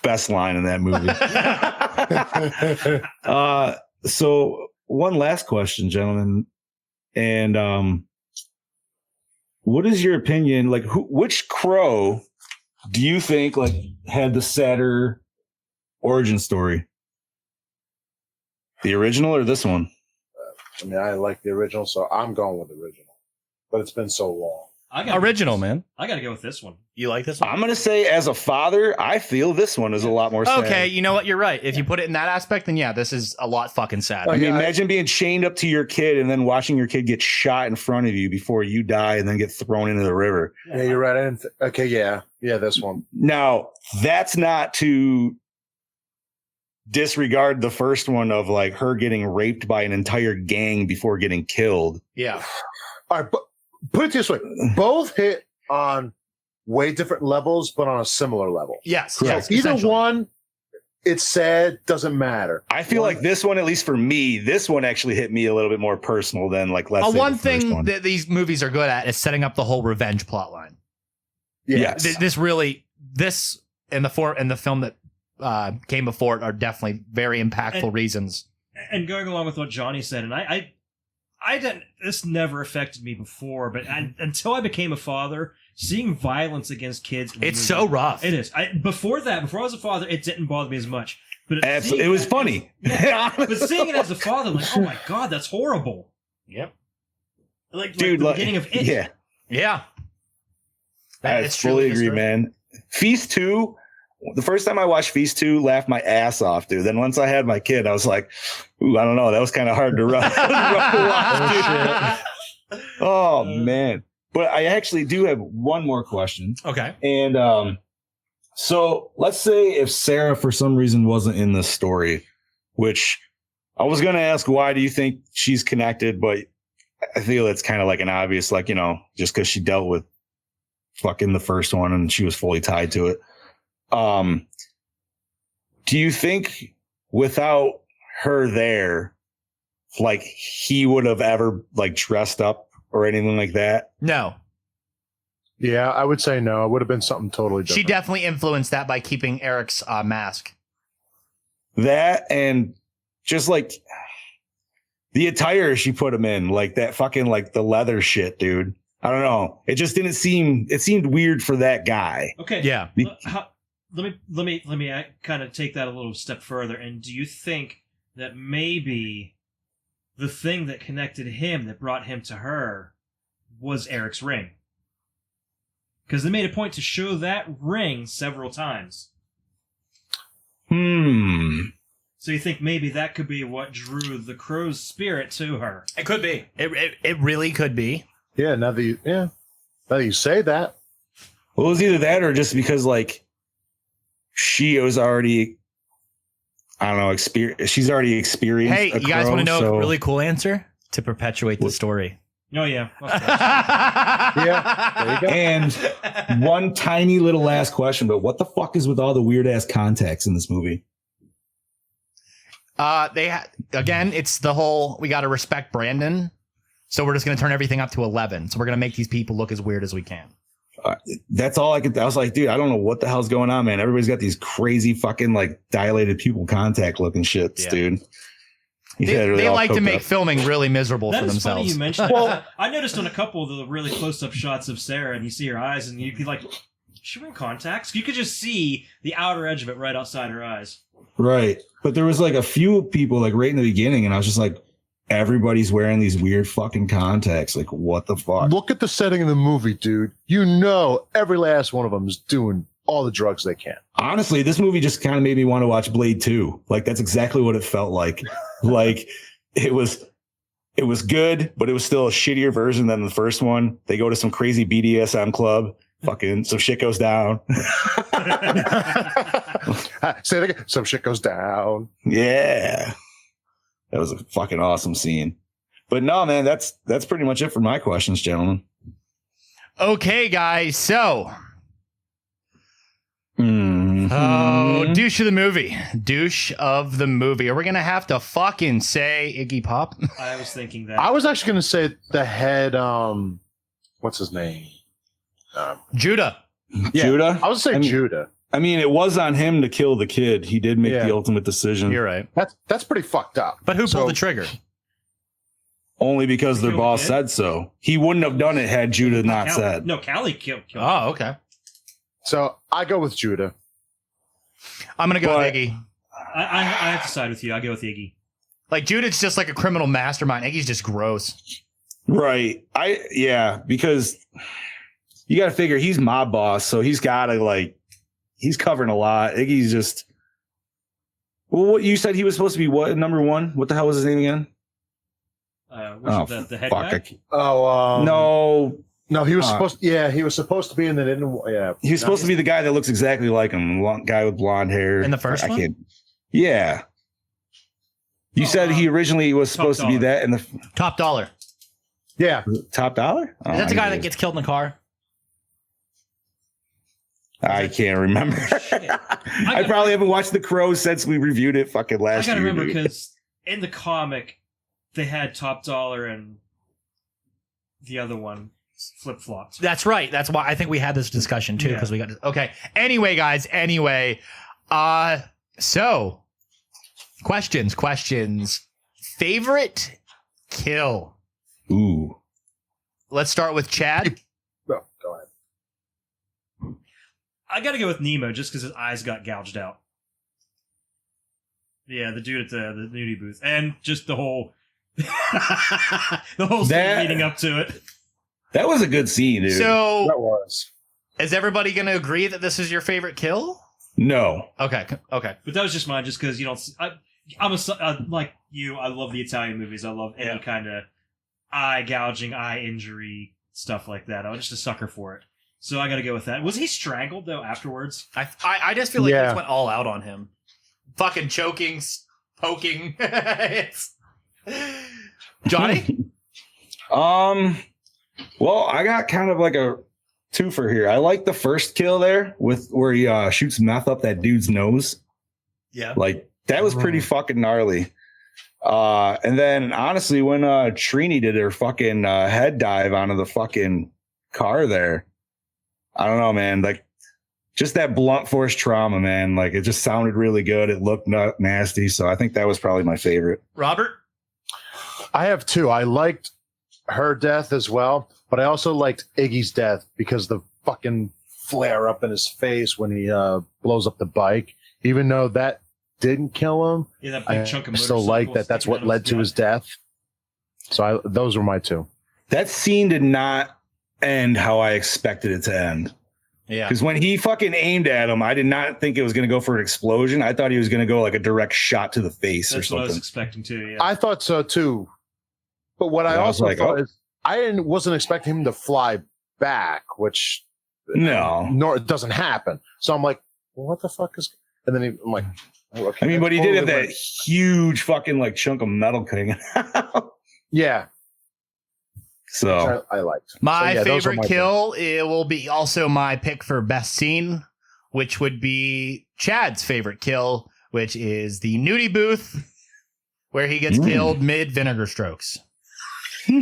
Speaker 7: Best line in that movie. So one last question, gentlemen, and what is your opinion? Like, which crow do you think like had the sadder origin story? The original or this one?
Speaker 8: I mean, I like the original, so I'm going with the original. But it's been so long.
Speaker 5: Original, man.
Speaker 6: I gotta go with this one.
Speaker 5: You like this one?
Speaker 7: I'm gonna say, as a father, I feel this one is a lot more sad.
Speaker 5: Okay, you know what? You're right. If you put it in that aspect, then yeah, this is a lot fucking sad.
Speaker 7: I mean,
Speaker 8: Yeah,
Speaker 7: imagine being chained up to your kid and then watching your kid get shot in front of you before you die and then get thrown into the river.
Speaker 8: Yeah, you're right. Okay, yeah, this one.
Speaker 7: Now, that's not to disregard the first one of like her getting raped by an entire gang before getting killed.
Speaker 5: Yeah.
Speaker 8: All right, but put it this way: both hit on way different levels, but on a similar level.
Speaker 5: Yes.
Speaker 7: Correct.
Speaker 5: Yes.
Speaker 8: Either
Speaker 5: essentially.
Speaker 8: one, it's sad, doesn't matter.
Speaker 7: I feel like this one, at least for me, this one actually hit me a little bit more personal than like let's say
Speaker 5: One
Speaker 7: the first
Speaker 5: thing
Speaker 7: one.
Speaker 5: that these movies are good at is setting up the whole revenge plot line.
Speaker 7: Yes.
Speaker 5: This and the film that came before it are definitely very impactful reasons.
Speaker 6: And going along with what Johnny said, and I didn't. This never affected me before, but until I became a father, seeing violence against kids,
Speaker 5: It's so rough.
Speaker 6: It is. Before I was a father, it didn't bother me as much. But
Speaker 7: It was funny.
Speaker 6: But seeing it as a father, like, oh my god, that's horrible.
Speaker 5: Yep.
Speaker 6: Like
Speaker 7: Dude,
Speaker 6: the
Speaker 7: like,
Speaker 6: beginning of it.
Speaker 7: yeah.
Speaker 5: Yeah.
Speaker 7: I
Speaker 5: It's
Speaker 7: fully
Speaker 5: truly
Speaker 7: agree,
Speaker 5: disturbing.
Speaker 7: man. Feast 2, the first time I watched Feast 2, laughed my ass off, dude. Then once I had my kid, I was like, ooh, I don't know. That was kind of hard to run. Oh, man. But I actually do have one more question.
Speaker 5: Okay.
Speaker 7: And so let's say if Sarah, for some reason, wasn't in this story, which I was going to ask, why do you think she's connected? But I feel it's kind of like an obvious, like, you know, just because she dealt with fucking the first one and she was fully tied to it. Do you think without her there, like he would have ever like dressed up or anything like that?
Speaker 5: No.
Speaker 8: Yeah, I would say no. It would have been something totally different.
Speaker 5: She definitely influenced that by keeping Eric's mask.
Speaker 7: That and just like the attire she put him in, like that fucking like the leather shit, dude. I don't know. It just didn't seem. It seemed weird for that guy.
Speaker 6: Okay.
Speaker 5: Yeah.
Speaker 6: Let me kind of take that a little step further. And do you think that maybe the thing that connected him, that brought him to her, was Eric's ring? Because they made a point to show that ring several times.
Speaker 7: So
Speaker 6: So you think maybe that could be what drew the crow's spirit to her?
Speaker 5: It could be. It really could be.
Speaker 8: Yeah, now that you say that.
Speaker 7: Well, it was either that or just because like she was already, I don't know, she's already experienced.
Speaker 5: Hey, you guys want to know a really cool answer? To perpetuate the story.
Speaker 6: Oh, yeah.
Speaker 8: Yeah, there you go.
Speaker 7: And one tiny little last question, but what the fuck is with all the weird ass contacts in this movie?
Speaker 5: Again, it's the whole, we got to respect Brandon. So we're just going to turn everything up to 11. So we're going to make these people look as weird as we can.
Speaker 7: That's all I was like, dude, I don't know what the hell's going on, man. Everybody's got these crazy fucking like dilated pupil contact looking shits, dude.
Speaker 6: They
Speaker 5: like to make filming really miserable for themselves.
Speaker 6: Funny you mentioned that. I noticed on a couple of the really close-up shots of Sarah, and you see her eyes, and you could like, is she wearing contacts? You could just see the outer edge of it right outside her eyes.
Speaker 7: Right. But there was like a few people like right in the beginning, and I was just like, everybody's wearing these weird fucking contacts. Like, what the fuck?
Speaker 8: Look at the setting of the movie, dude. You know every last one of them is doing all the drugs they can.
Speaker 7: Honestly, this movie just kind of made me want to watch Blade 2. Like, that's exactly what it felt like. Like, it was good, but it was still a shittier version than the first one. They go to some crazy BDSM club. Fucking some shit goes down.
Speaker 8: Say it again. Some shit goes down.
Speaker 7: Yeah. That was a fucking awesome scene. But no, man, that's pretty much it for my questions, gentlemen.
Speaker 5: Okay, guys. So, douche of the movie. Douche of the movie. Are we gonna have to fucking say Iggy Pop?
Speaker 6: I was thinking that.
Speaker 8: I was actually gonna say the head. What's his name?
Speaker 5: Judah.
Speaker 8: Yeah,
Speaker 7: Judah.
Speaker 8: I was saying Judah.
Speaker 7: I mean, it was on him to kill the kid. He did make the ultimate decision.
Speaker 5: You're right.
Speaker 8: That's pretty fucked up.
Speaker 5: But who pulled the trigger?
Speaker 7: Only because their boss
Speaker 6: kid?
Speaker 7: said so. He wouldn't have done it had Judah not said.
Speaker 6: No, Callie killed.
Speaker 5: Oh, okay.
Speaker 8: So I go with Judah.
Speaker 5: I'm gonna go with Iggy.
Speaker 6: I have to side with you. I go with Iggy.
Speaker 5: Like Judah's just like a criminal mastermind. Iggy's just gross.
Speaker 7: Right. Because you got to figure he's mob boss, so he's got to like, he's covering a lot. Iggy's just. Well, what you said he was supposed to be what number one? What the hell was his name again?
Speaker 6: The head guy?
Speaker 7: No,
Speaker 8: he was supposed. Yeah, he was supposed to be in the. Yeah,
Speaker 7: he was supposed to be the guy that looks exactly like him, guy with blonde hair.
Speaker 5: In the first one?
Speaker 7: Yeah. You said he originally was supposed to be that in the
Speaker 5: Top Dollar.
Speaker 8: Yeah,
Speaker 7: Top Dollar.
Speaker 5: Is that the guy that gets killed in the car?
Speaker 7: I can't remember. I probably haven't watched The Crow since we reviewed it fucking last year.
Speaker 6: I gotta remember because in the comic they had Top Dollar and the other one flip-flopped.
Speaker 5: That's right. That's why I think we had this discussion too, because we got okay. Anyway, guys. So questions. Favorite kill.
Speaker 7: Ooh.
Speaker 5: Let's start with Chad.
Speaker 8: No, go ahead.
Speaker 6: I gotta go with Nemo just because his eyes got gouged out. Yeah, the dude at the nudie booth, and just the whole scene leading up to it.
Speaker 7: That was a good scene, dude.
Speaker 5: So
Speaker 8: that was.
Speaker 5: Is everybody going to agree that this is your favorite kill?
Speaker 7: No.
Speaker 5: Okay.
Speaker 6: But that was just mine, just because you don't. I'm like you. I love the Italian movies. I love any kind of eye gouging, eye injury stuff like that. I'm just a sucker for it. So I got to go with that. Was he strangled though afterwards?
Speaker 5: I just feel like this went all out on him. Fucking choking, poking. Johnny?
Speaker 7: Well, I got kind of like a twofer here. I like the first kill there where he shoots meth up that dude's nose.
Speaker 5: Yeah.
Speaker 7: Like that was pretty fucking gnarly. And then honestly, when Trini did her fucking head dive onto the fucking car there, I don't know, man. Like just that blunt force trauma, man. Like it just sounded really good. It looked nasty. So I think that was probably my favorite.
Speaker 5: Robert?
Speaker 8: I have two. I liked her death as well, but I also liked Iggy's death because the fucking flare up in his face when he blows up the bike. Even though that didn't kill him,
Speaker 6: that big chunk of
Speaker 8: still like that. That's what led to his death. So those were my two.
Speaker 7: That scene did not end how I expected it to end.
Speaker 5: Yeah.
Speaker 7: Because when he fucking aimed at him, I did not think it was going to go for an explosion. I thought he was going to go like a direct shot to the face or
Speaker 6: That's what I was
Speaker 7: something.
Speaker 6: expecting too. Yeah.
Speaker 8: I thought so too. But what I
Speaker 7: Yeah, I was
Speaker 8: also
Speaker 7: like,
Speaker 8: thought
Speaker 7: oh.
Speaker 8: is wasn't expecting him to fly back, which
Speaker 7: No.
Speaker 8: nor it doesn't happen. So I'm like, well, what the fuck is? And then I'm like, oh, okay,
Speaker 7: I mean, but he did have
Speaker 8: totally
Speaker 7: that huge fucking like chunk of metal hanging out.
Speaker 8: Yeah,
Speaker 7: So
Speaker 8: I liked.
Speaker 5: My
Speaker 8: So, yeah, those are
Speaker 5: favorite
Speaker 8: my
Speaker 5: kill, it will be also my pick for best scene, which would be Chad's favorite kill, which is the nudie booth where he gets killed mid vinegar strokes.
Speaker 8: It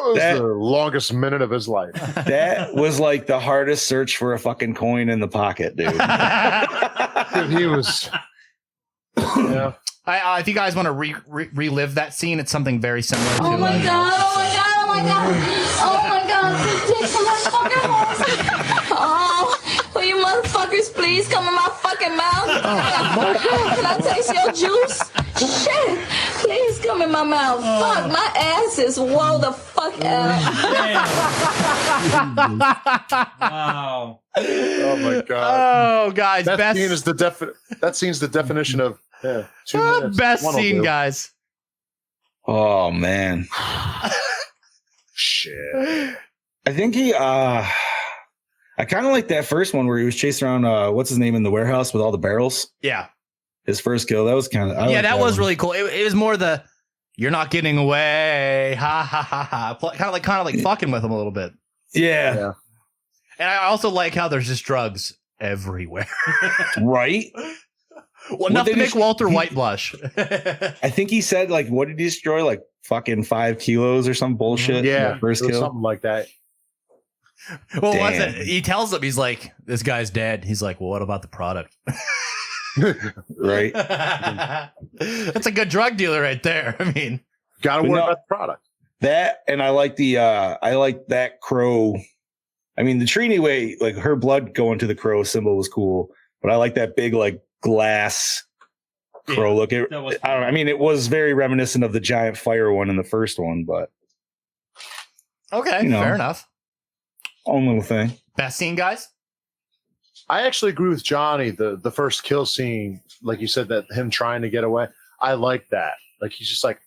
Speaker 8: was
Speaker 7: That-
Speaker 8: the longest minute of his life.
Speaker 7: that was like the hardest search for a fucking coin in the pocket, dude.
Speaker 8: Dude, he was. Yeah.
Speaker 5: If you guys want to relive that scene, it's something very similar to.
Speaker 11: Oh my god, oh my god, oh my god. Oh my god, this dick from my fucking mouth. Oh, will you motherfuckers please come in my fucking mouth? Can I taste your juice? Shit, please come in my mouth. Fuck, my ass is whoa the fuck out.
Speaker 6: Wow.
Speaker 8: Oh my god.
Speaker 5: Oh, guys,
Speaker 8: That
Speaker 5: best
Speaker 8: scene is that scene's the definition of 2 minutes.
Speaker 5: best
Speaker 8: One will
Speaker 5: scene,
Speaker 8: do.
Speaker 5: guys.
Speaker 7: Oh man.
Speaker 8: Shit.
Speaker 7: I think he I kind of like that first one where he was chasing around what's his name in the warehouse with all the barrels.
Speaker 5: Yeah,
Speaker 7: His first kill. That was kind of
Speaker 5: that was
Speaker 7: one.
Speaker 5: really cool. It was more the "you're not getting away," ha ha ha ha, kind of like fucking with him a little bit.
Speaker 7: Yeah.
Speaker 8: Yeah.
Speaker 5: And I also like how there's just drugs everywhere.
Speaker 7: Right?
Speaker 5: Well, enough
Speaker 7: they
Speaker 5: to make
Speaker 7: just-
Speaker 5: Walter White blush.
Speaker 7: I think he said like what did he destroy? Like fucking 5 kilos or some bullshit. in
Speaker 8: Yeah.
Speaker 7: that first
Speaker 8: it was
Speaker 7: kill.
Speaker 8: something like that.
Speaker 5: Well, what's
Speaker 7: Damn.
Speaker 5: it? He tells him, he's like, "This guy's dead." He's like, "Well, what about the product?"
Speaker 7: Right.
Speaker 5: That's a good drug dealer right there. I mean,
Speaker 8: Gotta
Speaker 7: But
Speaker 8: worry
Speaker 7: no-
Speaker 8: about the product.
Speaker 7: That and I like that crow. I mean the Trini way, like her blood going to the crow symbol was cool, but I like that big like glass crow look. It,
Speaker 6: that was-
Speaker 7: I don't know. I mean, it was very reminiscent of the giant fire one in the first one, but
Speaker 5: okay,
Speaker 7: You know.
Speaker 5: fair enough.
Speaker 7: own little thing.
Speaker 5: Best scene, guys.
Speaker 8: I actually agree with Johnny. The first kill scene, like you said, that him trying to get away. I like that. Like he's just like,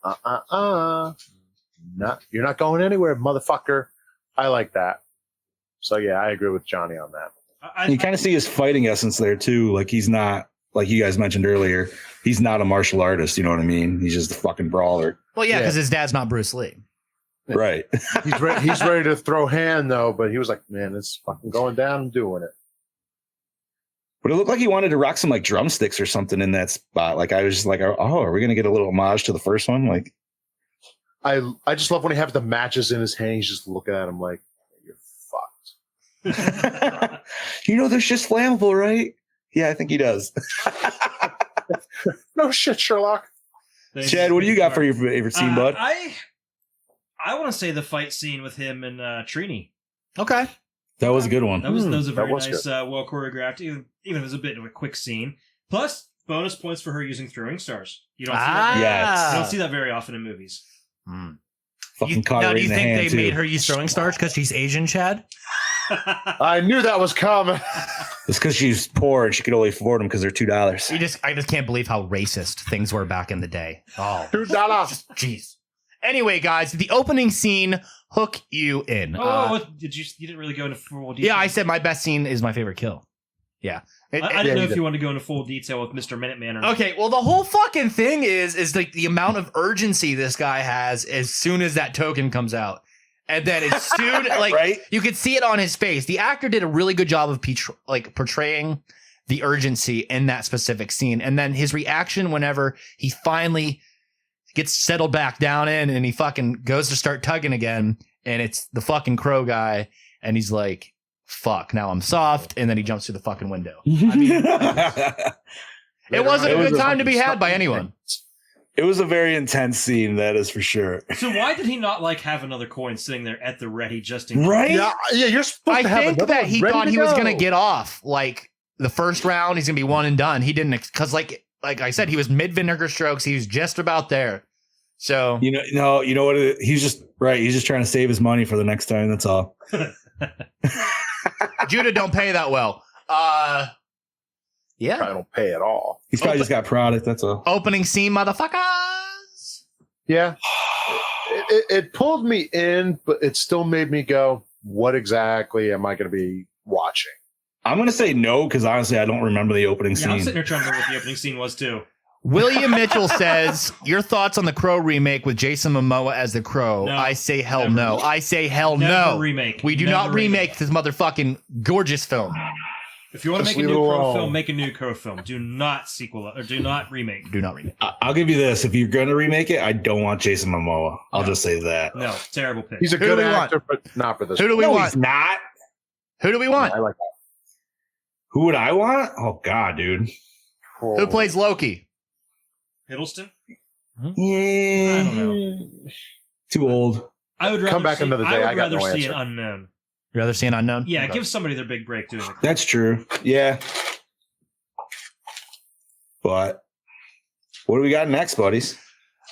Speaker 8: not you're not going anywhere, motherfucker. I like that. So yeah, I agree with Johnny on that.
Speaker 7: You kind of see his fighting essence there too. Like he's not, like you guys mentioned earlier, he's not a martial artist. You know what I mean? He's just a fucking brawler.
Speaker 5: Well, yeah,
Speaker 8: Yeah.
Speaker 5: because his dad's not Bruce Lee.
Speaker 7: Right.
Speaker 8: He's ready to throw hand though, but he was like, man, it's fucking going down. I'm doing it.
Speaker 7: But it looked like he wanted to rock some like drumsticks or something in that spot. Like I was just like, oh, are we going to get a little homage to the first one? Like,
Speaker 8: I just love when he has the matches in his hand. He's just looking at him like, you're fucked.
Speaker 7: you know, there's just flammable, right? Yeah, I think he does.
Speaker 8: No shit, Sherlock.
Speaker 7: Chad, what do you got for your favorite scene, bud?
Speaker 6: I want to say the fight scene with him and Trini.
Speaker 5: Okay.
Speaker 7: That was a good one.
Speaker 6: That was a
Speaker 8: that
Speaker 6: very
Speaker 8: was
Speaker 6: nice, well choreographed. Even if it was a bit of a quick scene. Plus, bonus points for her using throwing stars. You don't see that.
Speaker 7: Yes.
Speaker 6: You don't see that very often in movies.
Speaker 7: Fucking caught
Speaker 5: Now,
Speaker 7: her
Speaker 5: do
Speaker 7: right
Speaker 5: you
Speaker 7: in the
Speaker 5: think
Speaker 7: hand,
Speaker 5: they
Speaker 7: too.
Speaker 5: made her use throwing stars because she's Asian, Chad?
Speaker 8: I knew that was coming.
Speaker 7: It's because she's poor and she could only afford them because they're $2.
Speaker 5: I just can't believe how racist things were back in the day. Oh,
Speaker 8: $2.
Speaker 5: jeez. Anyway, guys, the opening scene hook you in.
Speaker 6: What, you didn't really go into full detail.
Speaker 5: Yeah, I said my best scene is my favorite kill. Yeah.
Speaker 6: I didn't know if you wanted to go into full detail with Mr. Minuteman or not.
Speaker 5: Okay, well, the whole fucking thing is like the amount of urgency this guy has as soon as that token comes out. And then as soon, like,
Speaker 7: Right?
Speaker 5: you could see it on his face. The actor did a really good job of portraying the urgency in that specific scene. And then his reaction whenever he finally gets settled back down in and he fucking goes to start tugging again. And it's the fucking crow guy. And he's like, fuck, now I'm soft. And then he jumps through the fucking window. I mean, it wasn't a
Speaker 7: It was
Speaker 5: good
Speaker 7: a
Speaker 5: time to be
Speaker 8: fucking
Speaker 5: had by
Speaker 8: something.
Speaker 5: anyone.
Speaker 7: It was a very intense scene, that is for sure.
Speaker 6: So why did he not like have another coin sitting there at the ready just in
Speaker 7: Right?
Speaker 8: Yeah, you're supposed
Speaker 5: I
Speaker 8: to have
Speaker 5: think
Speaker 8: another
Speaker 5: that
Speaker 8: one
Speaker 5: he
Speaker 8: ready
Speaker 5: thought
Speaker 8: to
Speaker 5: he was
Speaker 8: go.
Speaker 5: going to get off. Like the first round, he's going to be one and done. He didn't, because like I said, he was mid vinegar strokes. He was just about there. So
Speaker 7: you know what? He's just right. He's just trying to save his money for the next time. That's all.
Speaker 5: Judah don't pay that well. Yeah.
Speaker 8: I don't pay at all.
Speaker 7: He's probably just got product. That's all.
Speaker 5: Opening scene, motherfuckers.
Speaker 8: Yeah. It pulled me in, but it still made me go, what exactly am I going to be watching?
Speaker 7: I'm going to say no, because honestly, I don't remember the opening
Speaker 6: Yeah, I'm
Speaker 7: scene.
Speaker 6: sitting here trying to remember what the opening scene was too.
Speaker 5: William Mitchell says, your thoughts on the Crow remake with Jason Momoa as the Crow?
Speaker 6: No,
Speaker 5: I say hell
Speaker 6: never.
Speaker 5: no. I say hell
Speaker 6: Never
Speaker 5: no.
Speaker 6: remake.
Speaker 5: We do
Speaker 6: Never
Speaker 5: not remake this motherfucking gorgeous film.
Speaker 6: If you want to
Speaker 8: Just
Speaker 6: make a
Speaker 8: leave
Speaker 6: new
Speaker 8: it
Speaker 6: Crow
Speaker 8: alone.
Speaker 6: film, make a new Crow film. Do not sequel or do not remake.
Speaker 5: Do not remake.
Speaker 7: I'll give you this. If you're going to remake it, I don't want Jason Momoa. I'll just say that.
Speaker 6: No, terrible pick.
Speaker 8: He's a
Speaker 5: Who do
Speaker 8: good
Speaker 5: we want?
Speaker 8: actor, but not for this.
Speaker 5: Who do we
Speaker 7: No,
Speaker 5: want?
Speaker 7: he's not.
Speaker 5: Who do we want?
Speaker 8: I like that.
Speaker 7: Who would I want? Oh, God, dude.
Speaker 5: Who plays Loki?
Speaker 6: Hiddleston?
Speaker 7: Yeah.
Speaker 6: I don't know.
Speaker 7: Too old.
Speaker 6: I would rather
Speaker 8: Come back
Speaker 6: see,
Speaker 8: another day.
Speaker 6: I
Speaker 8: I
Speaker 6: would
Speaker 8: got
Speaker 6: rather
Speaker 8: no
Speaker 6: see
Speaker 8: answer.
Speaker 6: an unknown.
Speaker 5: You rather see an unknown?
Speaker 6: Yeah,
Speaker 5: Okay.
Speaker 6: give somebody their big break doing the Crow.
Speaker 7: That's true. Yeah. But what do we got next, buddies?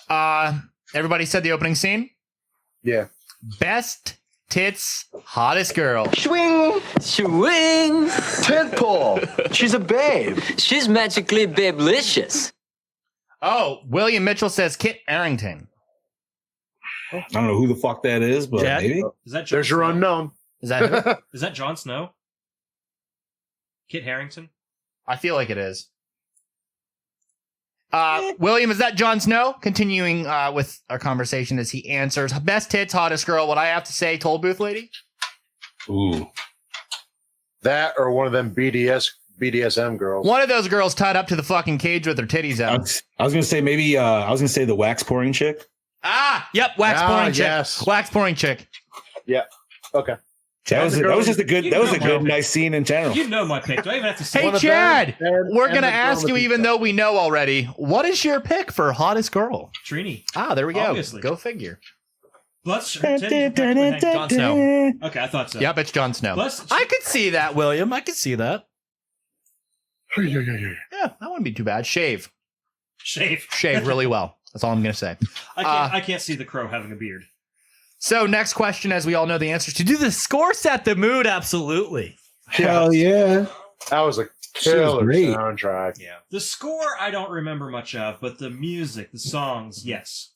Speaker 5: Everybody said the opening scene?
Speaker 8: Yeah.
Speaker 5: Best tits, hottest girl.
Speaker 12: Swing, swing. Tentpole. She's a babe. She's magically babelicious.
Speaker 5: Oh, William Mitchell says Kit Harington.
Speaker 7: I don't know who the fuck that is, but
Speaker 5: Chad?
Speaker 7: maybe.
Speaker 6: Is that Jon
Speaker 8: There's your
Speaker 6: Snow?
Speaker 8: unknown.
Speaker 5: Is that who?
Speaker 6: Is that Jon Snow? Kit Harington?
Speaker 5: I feel like it is. William, is that Jon Snow? Continuing with our conversation as he answers, best tits, hottest girl. What I have to say, toll booth lady?
Speaker 7: Ooh.
Speaker 8: That or one of them BDSM girls.
Speaker 5: One of those girls tied up to the fucking cage with her titties
Speaker 7: I
Speaker 5: out.
Speaker 7: was going to say maybe, I was going to say the wax pouring chick.
Speaker 5: Yep, wax pouring chick.
Speaker 8: Yes.
Speaker 5: Wax pouring chick.
Speaker 8: Yeah. Okay.
Speaker 7: That was just a good, that was a good, nice scene in general.
Speaker 6: You know my pick. Do I even have to say
Speaker 5: Hey,
Speaker 8: One of
Speaker 5: Chad,
Speaker 8: them and-
Speaker 5: we're
Speaker 8: and
Speaker 5: going to
Speaker 8: the girl
Speaker 5: ask
Speaker 8: with
Speaker 5: you,
Speaker 8: the
Speaker 5: even
Speaker 8: pizza.
Speaker 5: though we know already, what is your pick for hottest girl?
Speaker 6: Trini?
Speaker 5: There we go.
Speaker 6: Obviously.
Speaker 5: Go figure.
Speaker 6: Plus, her titties are
Speaker 5: Jon Snow.
Speaker 6: Okay, I thought so.
Speaker 5: Yep, it's Jon Snow.
Speaker 6: Plus,
Speaker 5: I could see that, William. I could see that.
Speaker 8: Yeah.
Speaker 5: Yeah, that wouldn't be too bad. Shave
Speaker 6: shave.
Speaker 5: really well. That's all I'm going to say.
Speaker 6: I can't see the Crow having a beard.
Speaker 5: So next question, as we all know the answers to, do the score set the mood? Absolutely.
Speaker 7: Hell yeah.
Speaker 8: That was a
Speaker 7: Shit was
Speaker 8: killer
Speaker 7: great.
Speaker 8: soundtrack.
Speaker 6: Yeah. The score I don't remember much of, but the music, the songs, yes.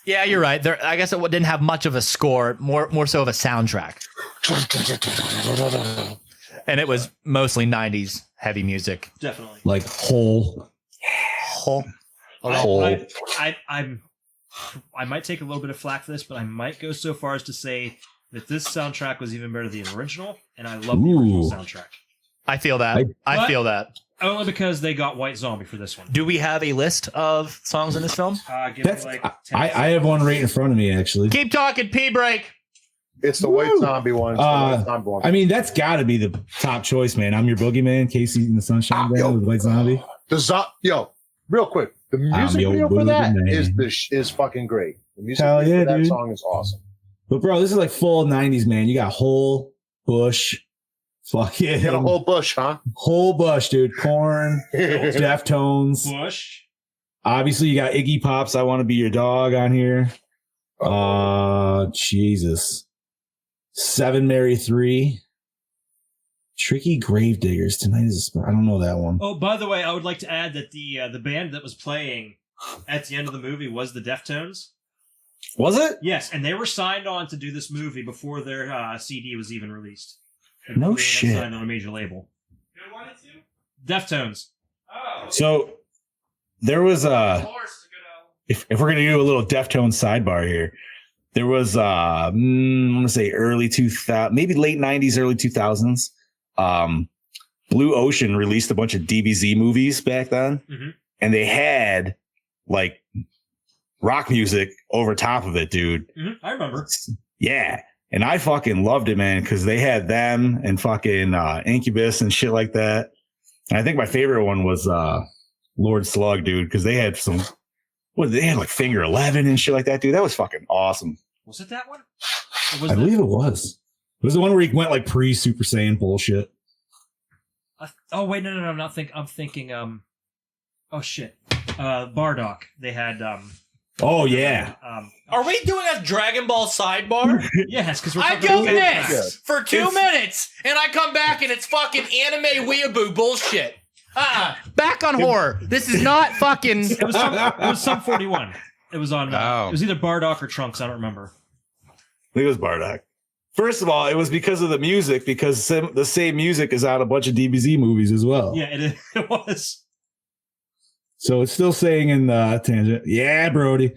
Speaker 5: Yeah, you're right. I guess it didn't have much of a score, more so of a soundtrack. And it was mostly 90s heavy music.
Speaker 6: Definitely.
Speaker 7: Like whole.
Speaker 6: I might take a little bit of flack for this, but I might go so far as to say that this soundtrack was even better than the original, and I love the original
Speaker 7: Ooh.
Speaker 6: soundtrack.
Speaker 5: I feel that. I feel that.
Speaker 6: Only because they got White Zombie for this one.
Speaker 5: Do we have a list of songs in this film?
Speaker 6: Give
Speaker 7: That's,
Speaker 6: me like 10
Speaker 7: I have one right in front of me, actually.
Speaker 5: Keep talking, pee break.
Speaker 8: It's the white zombie one. It's the white zombie one.
Speaker 7: I mean, that's got to be the top choice, man. I'm Your Boogeyman, Casey in the Sunshine Band with White Zombie.
Speaker 8: Yo, real quick, the music
Speaker 7: your
Speaker 8: video for that
Speaker 7: boogeyman.
Speaker 8: is fucking great. The music
Speaker 7: Hell
Speaker 8: video
Speaker 7: yeah,
Speaker 8: for that
Speaker 7: dude.
Speaker 8: song is awesome.
Speaker 7: But, bro, this is like full 90s, man. You got Hole, Bush, fucking
Speaker 8: You got a whole bush, huh?
Speaker 7: whole Bush, dude. Corn, Deftones.
Speaker 6: Bush.
Speaker 7: Obviously, you got Iggy Pop's I Want to Be Your Dog on here. Jesus. 7 Mary 3. Tricky Gravediggers. Tonight is I don't know that one.
Speaker 6: Oh, by the way, I would like to add that the band that was playing at the end of the movie was the Deftones.
Speaker 7: Was it?
Speaker 6: Yes, and they were signed on to do this movie before their CD was even released.
Speaker 7: No
Speaker 6: Before they got
Speaker 7: shit.
Speaker 6: Signed on a major label. Who wanted to? Deftones.
Speaker 7: So there was if we're gonna do a little Deftones sidebar here, there was I'm gonna say early 2000, maybe late 90s, early 2000s. Blue Ocean released a bunch of DBZ movies back then, and they had like rock music over top of it, dude.
Speaker 6: I remember.
Speaker 7: Yeah. And I fucking loved it, man, because they had them and fucking Incubus and shit like that. And I think my favorite one was Lord Slug, dude, because they had they had like Finger 11 and shit like that, dude. That was fucking awesome.
Speaker 6: Was it that one?
Speaker 7: I believe it was. It was the one where he went like pre-Super Saiyan bullshit.
Speaker 6: Oh wait, no, I'm thinking. Oh shit, Bardock. They had
Speaker 7: Oh yeah.
Speaker 2: Are we doing a Dragon Ball sidebar?
Speaker 6: Yes, because
Speaker 2: I go miss for 2 minutes, and I come back, and it's fucking anime weeaboo bullshit. Back on horror. This is not fucking.
Speaker 6: It was Sum 41. It was on. It was either Bardock or Trunks. I don't remember.
Speaker 7: I think it was Bardock. First of all, it was because of the music, because the same music is on a bunch of DBZ movies as well.
Speaker 6: Yeah, it was.
Speaker 7: So it's still saying in the tangent. Yeah, Brody.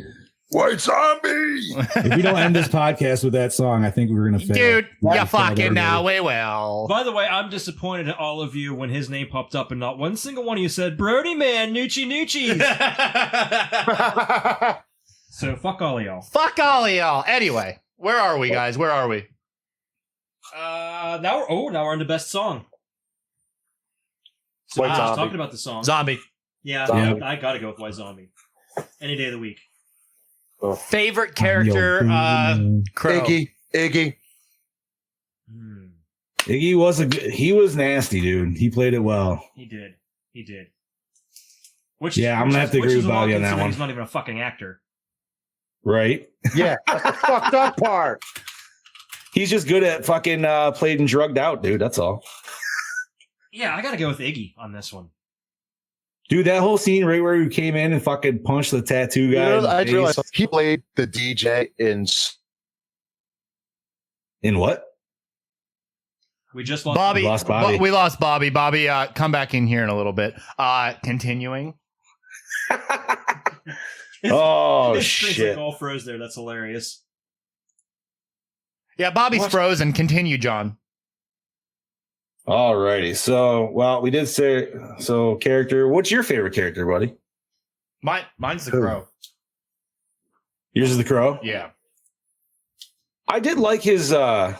Speaker 9: White zombie.
Speaker 7: If we don't end this podcast with that song, I think we're gonna fail.
Speaker 2: Dude, you fucking know we will.
Speaker 6: By the way, I'm disappointed in all of you when his name popped up and not one single one of you said, Brody man, Noochie Noochies. So fuck all of y'all.
Speaker 5: Fuck all of y'all. Anyway, where are we, guys? Where are we?
Speaker 6: Now we're on the best song. So
Speaker 8: White
Speaker 6: I was
Speaker 8: Zombie.
Speaker 6: talking about the song.
Speaker 5: Zombie.
Speaker 6: Yeah,
Speaker 8: Zombie.
Speaker 6: I gotta go with White Zombie. Any day of the week.
Speaker 5: Favorite character, Crow.
Speaker 8: Iggy.
Speaker 7: Iggy was he was nasty, dude. He played it well.
Speaker 6: He did. Which
Speaker 7: I'm gonna have to agree with Bobby on that one.
Speaker 6: He's not even a fucking actor.
Speaker 7: Right?
Speaker 8: Yeah, that's the fucked up part.
Speaker 7: He's just good at fucking played and drugged out, dude. That's all.
Speaker 6: Yeah, I gotta go with Iggy on this one.
Speaker 7: Dude, that whole scene right where he came in and fucking punched the tattoo guy.
Speaker 8: I realized he played the DJ in
Speaker 7: what?
Speaker 6: We just lost
Speaker 5: Bobby.
Speaker 7: We lost Bobby.
Speaker 5: We lost Bobby. Bobby, come back in here in a little bit. Continuing.
Speaker 7: Oh
Speaker 6: His screen's
Speaker 7: shit!
Speaker 6: like all froze there. That's hilarious.
Speaker 5: Yeah, Bobby's frozen. Continue, John.
Speaker 7: Alrighty. So, well, we did say so. Character. What's your favorite character, buddy?
Speaker 5: Mine's the Crow.
Speaker 7: Yours is the Crow.
Speaker 5: Yeah.
Speaker 7: I did like his. I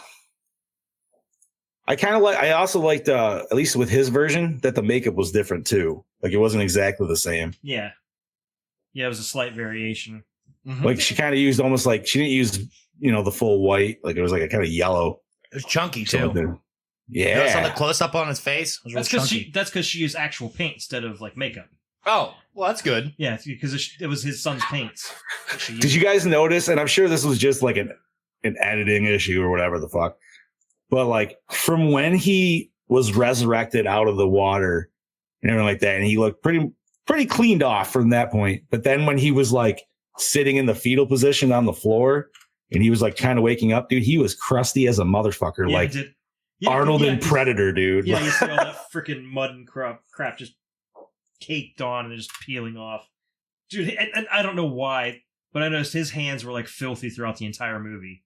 Speaker 7: also liked, at least with his version, that the makeup was different too. Like it wasn't exactly the same.
Speaker 6: Yeah, it was a slight variation.
Speaker 5: Mm-hmm.
Speaker 7: Like she kind of used almost like she didn't use the full white. Like it was like a kind of yellow.
Speaker 5: It was chunky too.
Speaker 7: Yeah.
Speaker 5: Notice on the close up on his face. It was
Speaker 6: That's
Speaker 5: chunky.
Speaker 6: because she used actual paint instead of like makeup.
Speaker 5: Oh, well, that's good.
Speaker 6: Yeah, because it was his son's paints.
Speaker 7: Did you guys notice? And I'm sure this was just like an editing issue or whatever the fuck. But like from when he was resurrected out of the water and everything like that, and he looked pretty cleaned off from that point. But then when he was like sitting in the fetal position on the floor and he was like kind of waking up, dude, he was crusty as a motherfucker.
Speaker 6: Yeah,
Speaker 7: like Arnold in Predator, dude.
Speaker 6: Yeah, you see all that freaking mud and crap just caked on and just peeling off. Dude, and I don't know why, but I noticed his hands were like filthy throughout the entire movie.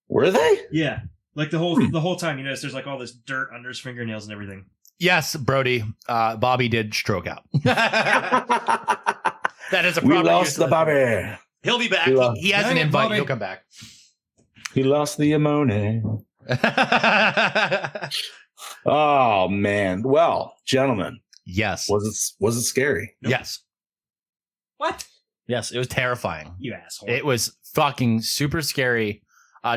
Speaker 7: Were they?
Speaker 6: Yeah. Like the whole time, you notice there's like all this dirt under his fingernails and everything.
Speaker 5: Yes, Brody. Bobby did stroke out. That is a problem.
Speaker 7: We lost the Bobby.
Speaker 5: He'll be back. He has an invite.
Speaker 6: Bobby.
Speaker 5: He'll come back.
Speaker 7: He lost the ammonia. Oh man. Well, gentlemen.
Speaker 5: Yes.
Speaker 7: Was it scary?
Speaker 5: Nope. Yes.
Speaker 6: What?
Speaker 5: Yes, it was terrifying.
Speaker 6: You asshole.
Speaker 5: It was fucking super scary.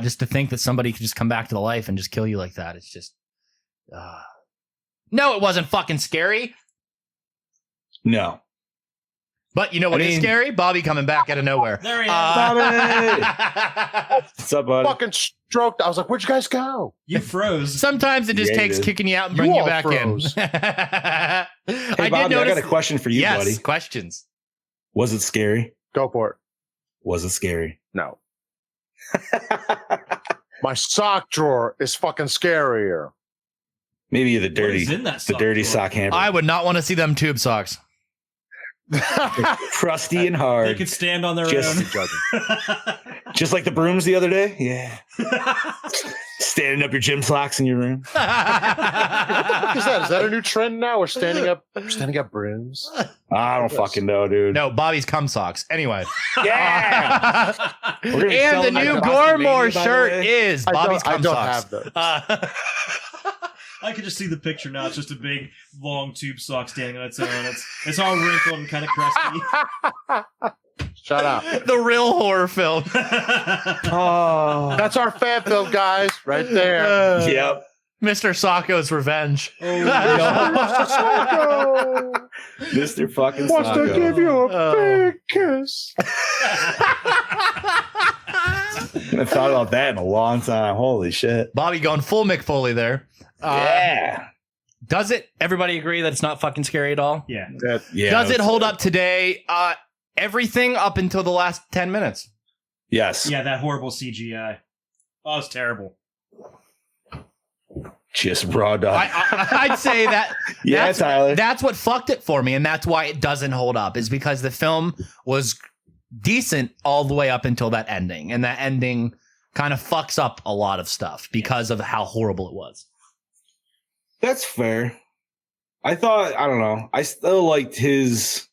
Speaker 5: Just to think that somebody could just come back to the life and just kill you like that. It's just no, it wasn't fucking scary.
Speaker 7: No.
Speaker 5: But you know what is scary? Bobby coming back out of nowhere.
Speaker 6: There he is.
Speaker 7: Bobby! What's up, buddy?
Speaker 8: Fucking stroked. I was like, where'd you guys go?
Speaker 6: You froze.
Speaker 5: Sometimes it just takes kicking you out and bringing you back
Speaker 8: froze.
Speaker 5: in.
Speaker 7: Hey, Bobby, I got a question for you, buddy.
Speaker 5: Yes, questions.
Speaker 7: Was it scary?
Speaker 8: Go for it.
Speaker 7: Was it scary?
Speaker 8: No. My sock drawer is fucking scarier.
Speaker 7: Maybe the
Speaker 6: What
Speaker 7: dirty,
Speaker 6: is in that
Speaker 7: the dirty
Speaker 6: drawer?
Speaker 7: sock hammer.
Speaker 5: I would not want to see them tube socks.
Speaker 7: Crusty and hard.
Speaker 6: They could stand on their
Speaker 7: Just-
Speaker 6: own.
Speaker 7: Just like the brooms the other day? Yeah. Standing up your gym socks in your room.
Speaker 8: What the fuck is that? Is that a new trend now? We're standing up brooms.
Speaker 7: I don't fucking know, dude.
Speaker 5: No, Bobby's cum socks. Anyway.
Speaker 7: Yeah. We're gonna be
Speaker 5: And the
Speaker 7: selling
Speaker 5: new
Speaker 7: that
Speaker 5: Gore More
Speaker 7: by the
Speaker 5: shirt
Speaker 7: way.
Speaker 5: is Bobby's
Speaker 8: I
Speaker 5: cum
Speaker 8: don't
Speaker 5: socks.
Speaker 8: have those.
Speaker 6: I could just see the picture now. It's just a big, long tube sock standing on its own. It's all wrinkled and kind of crusty.
Speaker 8: Shut up.
Speaker 5: The real horror film.
Speaker 7: Oh.
Speaker 8: That's our fan film, guys, right there.
Speaker 7: Yep.
Speaker 5: Mr. Sacco's Revenge.
Speaker 7: Mr. fucking
Speaker 8: Wants to
Speaker 7: Sacco.
Speaker 8: give you a big kiss.
Speaker 7: I thought about that in a long time. Holy shit.
Speaker 5: Bobby going full Mick Foley there.
Speaker 7: Yeah.
Speaker 5: Does it? Everybody agree that it's not fucking scary at all?
Speaker 6: Yeah.
Speaker 5: Does it hold up today? Everything up until the last 10 minutes.
Speaker 7: Yes.
Speaker 6: Yeah, that horrible CGI. Oh, it's terrible.
Speaker 7: Just raw dog.
Speaker 5: I'd say that.
Speaker 7: Yeah, Tyler.
Speaker 5: That's what fucked it for me, and that's why it doesn't hold up. Is because the film was decent all the way up until that ending, and that ending kind of fucks up a lot of stuff because of how horrible it was.
Speaker 7: That's fair. I don't know. I still liked his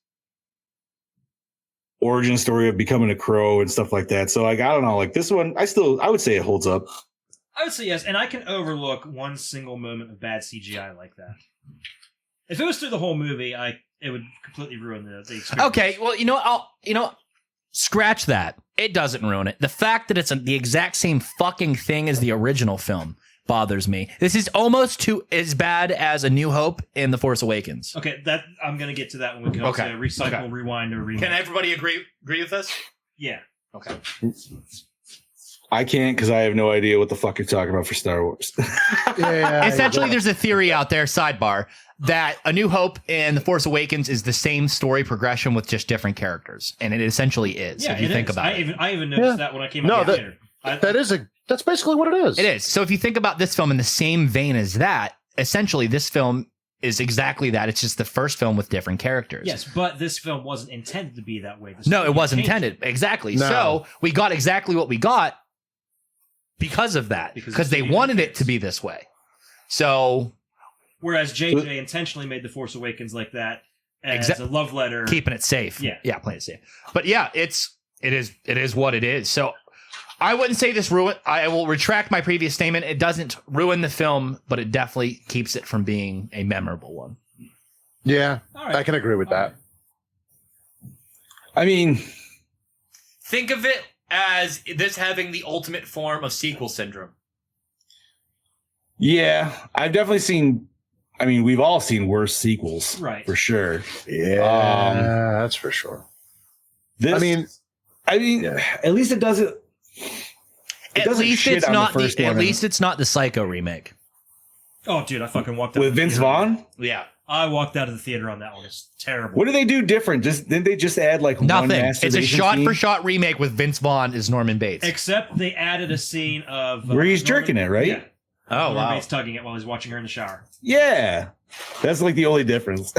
Speaker 7: origin story of becoming a crow and stuff like that. So, like, I don't know. Like, this one, I would say it holds up.
Speaker 6: I would say yes, and I can overlook one single moment of bad CGI like that. If it was through the whole movie, it would completely ruin the experience.
Speaker 5: Okay, well, scratch that. It doesn't ruin it. The fact that it's the exact same fucking thing as the original film bothers me. This is almost as bad as A New Hope in The Force Awakens.
Speaker 6: Okay, that I'm gonna get to that when we come to recycle, rewind, or remake.
Speaker 5: Can everybody agree with this?
Speaker 6: Yeah.
Speaker 5: Okay.
Speaker 7: I can't because I have no idea what the fuck you're talking about for Star Wars.
Speaker 5: Essentially, there's a theory out there, sidebar, that A New Hope and The Force Awakens is the same story progression with just different characters. And it essentially is,
Speaker 6: Yeah,
Speaker 5: if you think about it.
Speaker 6: I even noticed that when I came out later.
Speaker 8: That's basically what it is.
Speaker 5: It is. So if you think about this film in the same vein as that, essentially this film is exactly that. It's just the first film with different characters.
Speaker 6: Yes, but this film wasn't intended to be that way.
Speaker 5: No, it wasn't intended. Exactly.
Speaker 8: No.
Speaker 5: So we got exactly what we got because of that. Because they wanted it to be this way. So...
Speaker 6: Whereas JJ intentionally made The Force Awakens like that as a love letter.
Speaker 5: Keeping it safe. Yeah, playing it safe. But yeah, it is what it is. So I wouldn't say this ruin. I will retract my previous statement. It doesn't ruin the film, but it definitely keeps it from being a memorable one.
Speaker 8: Yeah, I can agree with that.
Speaker 7: I mean,
Speaker 5: think of it as this having the ultimate form of sequel syndrome.
Speaker 7: Yeah, I've definitely seen. I mean, we've all seen worse sequels,
Speaker 6: right?
Speaker 7: For sure.
Speaker 8: Yeah, that's for sure.
Speaker 7: This, I mean, at least it doesn't.
Speaker 5: At least it's not the. At least it's not the Psycho remake.
Speaker 6: Oh, dude, I fucking walked out
Speaker 7: with Vince Vaughn.
Speaker 5: Yeah,
Speaker 6: I walked out of the theater on that one. It's terrible.
Speaker 7: What do they do different? Didn't they just add like
Speaker 5: nothing?
Speaker 7: One
Speaker 5: it's a shot-for-shot remake with Vince Vaughn as Norman Bates.
Speaker 6: Except they added a scene of
Speaker 7: where he's jerking it, right?
Speaker 6: Yeah.
Speaker 5: Oh,
Speaker 6: Norman Bates tugging it while he's watching her in the shower.
Speaker 7: Yeah, that's like the only difference.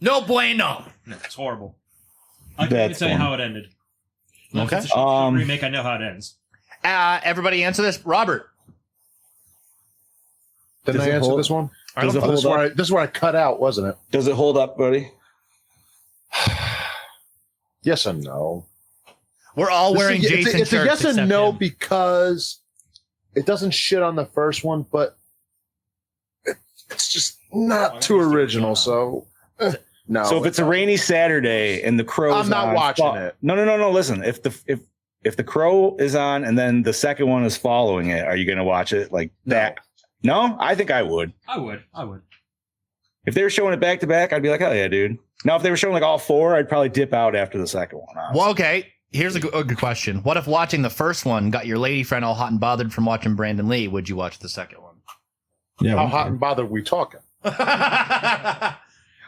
Speaker 5: No bueno.
Speaker 6: No, it's horrible. I can't even tell you how it ended.
Speaker 5: Okay.
Speaker 6: It's a short remake. I know how it ends.
Speaker 5: Everybody answer this. Robert.
Speaker 8: Didn't I answer this one?
Speaker 7: Does it hold up?
Speaker 8: This is where I cut out, wasn't it?
Speaker 7: Does it hold up, buddy?
Speaker 8: Yes and no.
Speaker 5: We're all wearing Jason
Speaker 8: it's
Speaker 5: shirts.
Speaker 8: a yes and
Speaker 5: except
Speaker 8: no
Speaker 5: him.
Speaker 8: because it doesn't shit on the first one, but it's just not too original. So no.
Speaker 7: So if it's a rainy Saturday and The Crow,
Speaker 8: I'm not watching it.
Speaker 7: No. Listen, if The Crow is on and then the second one is following it, are you going to watch it like that? No, I think I would.
Speaker 6: I would.
Speaker 7: If they were showing it back to back, I'd be like, hell yeah, dude. Now, if they were showing like all four, I'd probably dip out after the second one. Honestly.
Speaker 5: Well, okay. Here's a good question. What if watching the first one got your lady friend all hot and bothered from watching Brandon Lee? Would you watch the second one?
Speaker 7: Yeah.
Speaker 8: How hot and bothered we talking?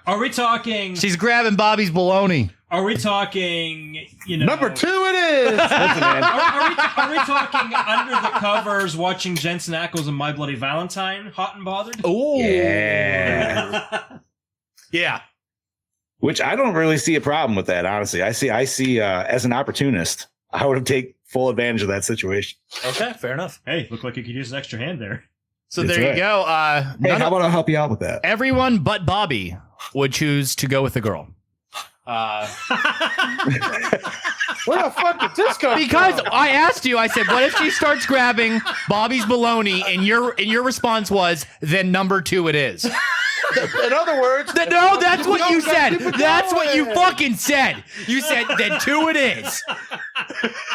Speaker 6: Are we talking?
Speaker 5: She's grabbing Bobby's baloney.
Speaker 6: Are we talking?
Speaker 8: Number 2 it is.
Speaker 7: Listen, man.
Speaker 6: Are we talking under the covers watching Jensen Ackles and My Bloody Valentine, hot and bothered?
Speaker 5: Oh
Speaker 7: yeah.
Speaker 5: Yeah.
Speaker 7: Which I don't really see a problem with that, honestly. I see as an opportunist, I would take full advantage of that situation.
Speaker 5: Okay, fair enough.
Speaker 6: Hey, looked like you could use an extra hand there.
Speaker 5: So
Speaker 7: That's
Speaker 5: there
Speaker 7: right.
Speaker 5: you go.
Speaker 7: Hey, how about I help you out with that?
Speaker 5: Everyone but Bobby would choose to go with the girl.
Speaker 8: Where the fuck did this come
Speaker 5: Because
Speaker 8: from?
Speaker 5: I asked you, I said, what if she starts grabbing Bobby's baloney? And your response was, then number 2 it is.
Speaker 8: In other words,
Speaker 5: No, that's what you said. That's what you fucking said. You said, then 2 it is.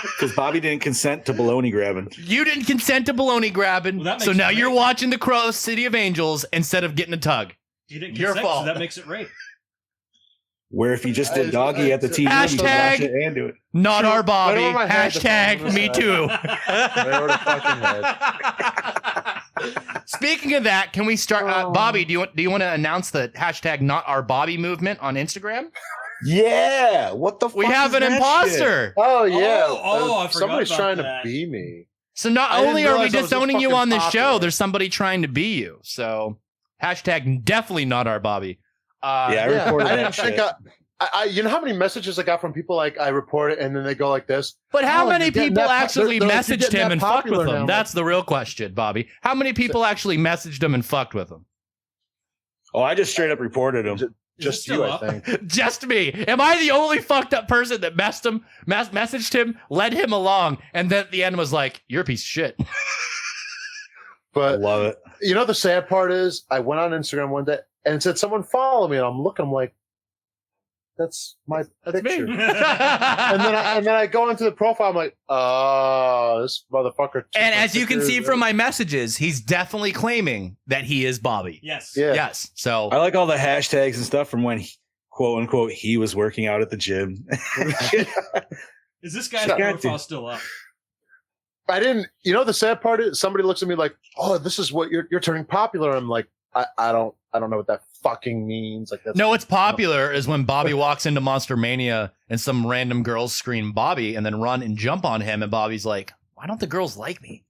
Speaker 7: Because Bobby didn't consent to baloney grabbing.
Speaker 5: You didn't consent to baloney grabbing.
Speaker 6: Well, that
Speaker 5: So
Speaker 6: makes
Speaker 5: now
Speaker 6: sense.
Speaker 5: you're watching The Crow, City of Angels, instead of getting a tug.
Speaker 6: You didn't
Speaker 5: Your
Speaker 6: consent,
Speaker 5: fault.
Speaker 6: so that makes it rape.
Speaker 7: Where if you just did doggy at the TV,
Speaker 5: Hashtag-
Speaker 7: you could watch it and do it.
Speaker 5: Not our Bobby.
Speaker 8: Right over my head,
Speaker 5: Hashtag
Speaker 8: that's
Speaker 5: me
Speaker 8: what I'm
Speaker 5: too.
Speaker 8: Right over the fucking head.
Speaker 5: Speaking of that, can we start? Bobby, do you want to announce the hashtag Not Our Bobby movement on Instagram?
Speaker 7: Yeah. What the fuck?
Speaker 5: We have
Speaker 7: is
Speaker 5: an
Speaker 7: that
Speaker 5: imposter.
Speaker 8: Oh yeah.
Speaker 6: I forgot
Speaker 8: somebody's
Speaker 6: about
Speaker 8: trying
Speaker 6: that.
Speaker 8: to be me.
Speaker 5: So not
Speaker 8: I didn't
Speaker 5: only are we
Speaker 8: realize I was so
Speaker 5: disowning you
Speaker 8: fucking
Speaker 5: on the
Speaker 8: popular.
Speaker 5: show, there's somebody trying to be you. So hashtag definitely Not Our Bobby.
Speaker 7: Yeah, I
Speaker 8: Yeah,
Speaker 7: reported
Speaker 8: I
Speaker 7: that
Speaker 8: didn't think
Speaker 7: shit.
Speaker 8: you know how many messages I got from people like I report it and then they go like this.
Speaker 5: But how
Speaker 8: Oh,
Speaker 5: many
Speaker 8: you're getting
Speaker 5: people
Speaker 8: that
Speaker 5: actually
Speaker 8: they're like, you're
Speaker 5: messaged
Speaker 8: getting
Speaker 5: him
Speaker 8: that
Speaker 5: and fucked with
Speaker 8: popular
Speaker 5: him?
Speaker 8: now.
Speaker 5: That's the real question, Bobby. How many people actually messaged him and fucked with him?
Speaker 7: Oh, I just straight up reported him.
Speaker 8: Just
Speaker 6: still
Speaker 8: you,
Speaker 6: up?
Speaker 8: I think.
Speaker 5: Just me. Am I the only fucked up person that messaged him, led him along, and then at the end was like, "You're a piece of shit."
Speaker 7: I
Speaker 8: But
Speaker 7: love it.
Speaker 8: you know the sad part is I went on Instagram one day and it said someone follow me and I'm looking, I'm like, that's my picture.
Speaker 5: me.
Speaker 8: and then I go into the profile, I'm like, oh, this motherfucker. took
Speaker 5: And
Speaker 8: my
Speaker 5: as you can
Speaker 8: picture.
Speaker 5: see from my messages, he's definitely claiming that he is Bobby.
Speaker 6: Yes.
Speaker 8: Yeah.
Speaker 5: Yes. So
Speaker 7: I like all the hashtags and stuff from when, quote unquote, he was working out at the gym.
Speaker 6: Is this guy's
Speaker 7: Got
Speaker 6: profile
Speaker 7: to.
Speaker 6: still up?
Speaker 8: I didn't, you know, the sad part is somebody looks at me like, oh, this is what you're turning popular. I'm like, I don't know what that fucking means. Like, that's
Speaker 5: no, what's popular is when Bobby walks into Monster Mania and some random girls scream Bobby and then run and jump on him, and Bobby's like, "Why don't the girls like me?"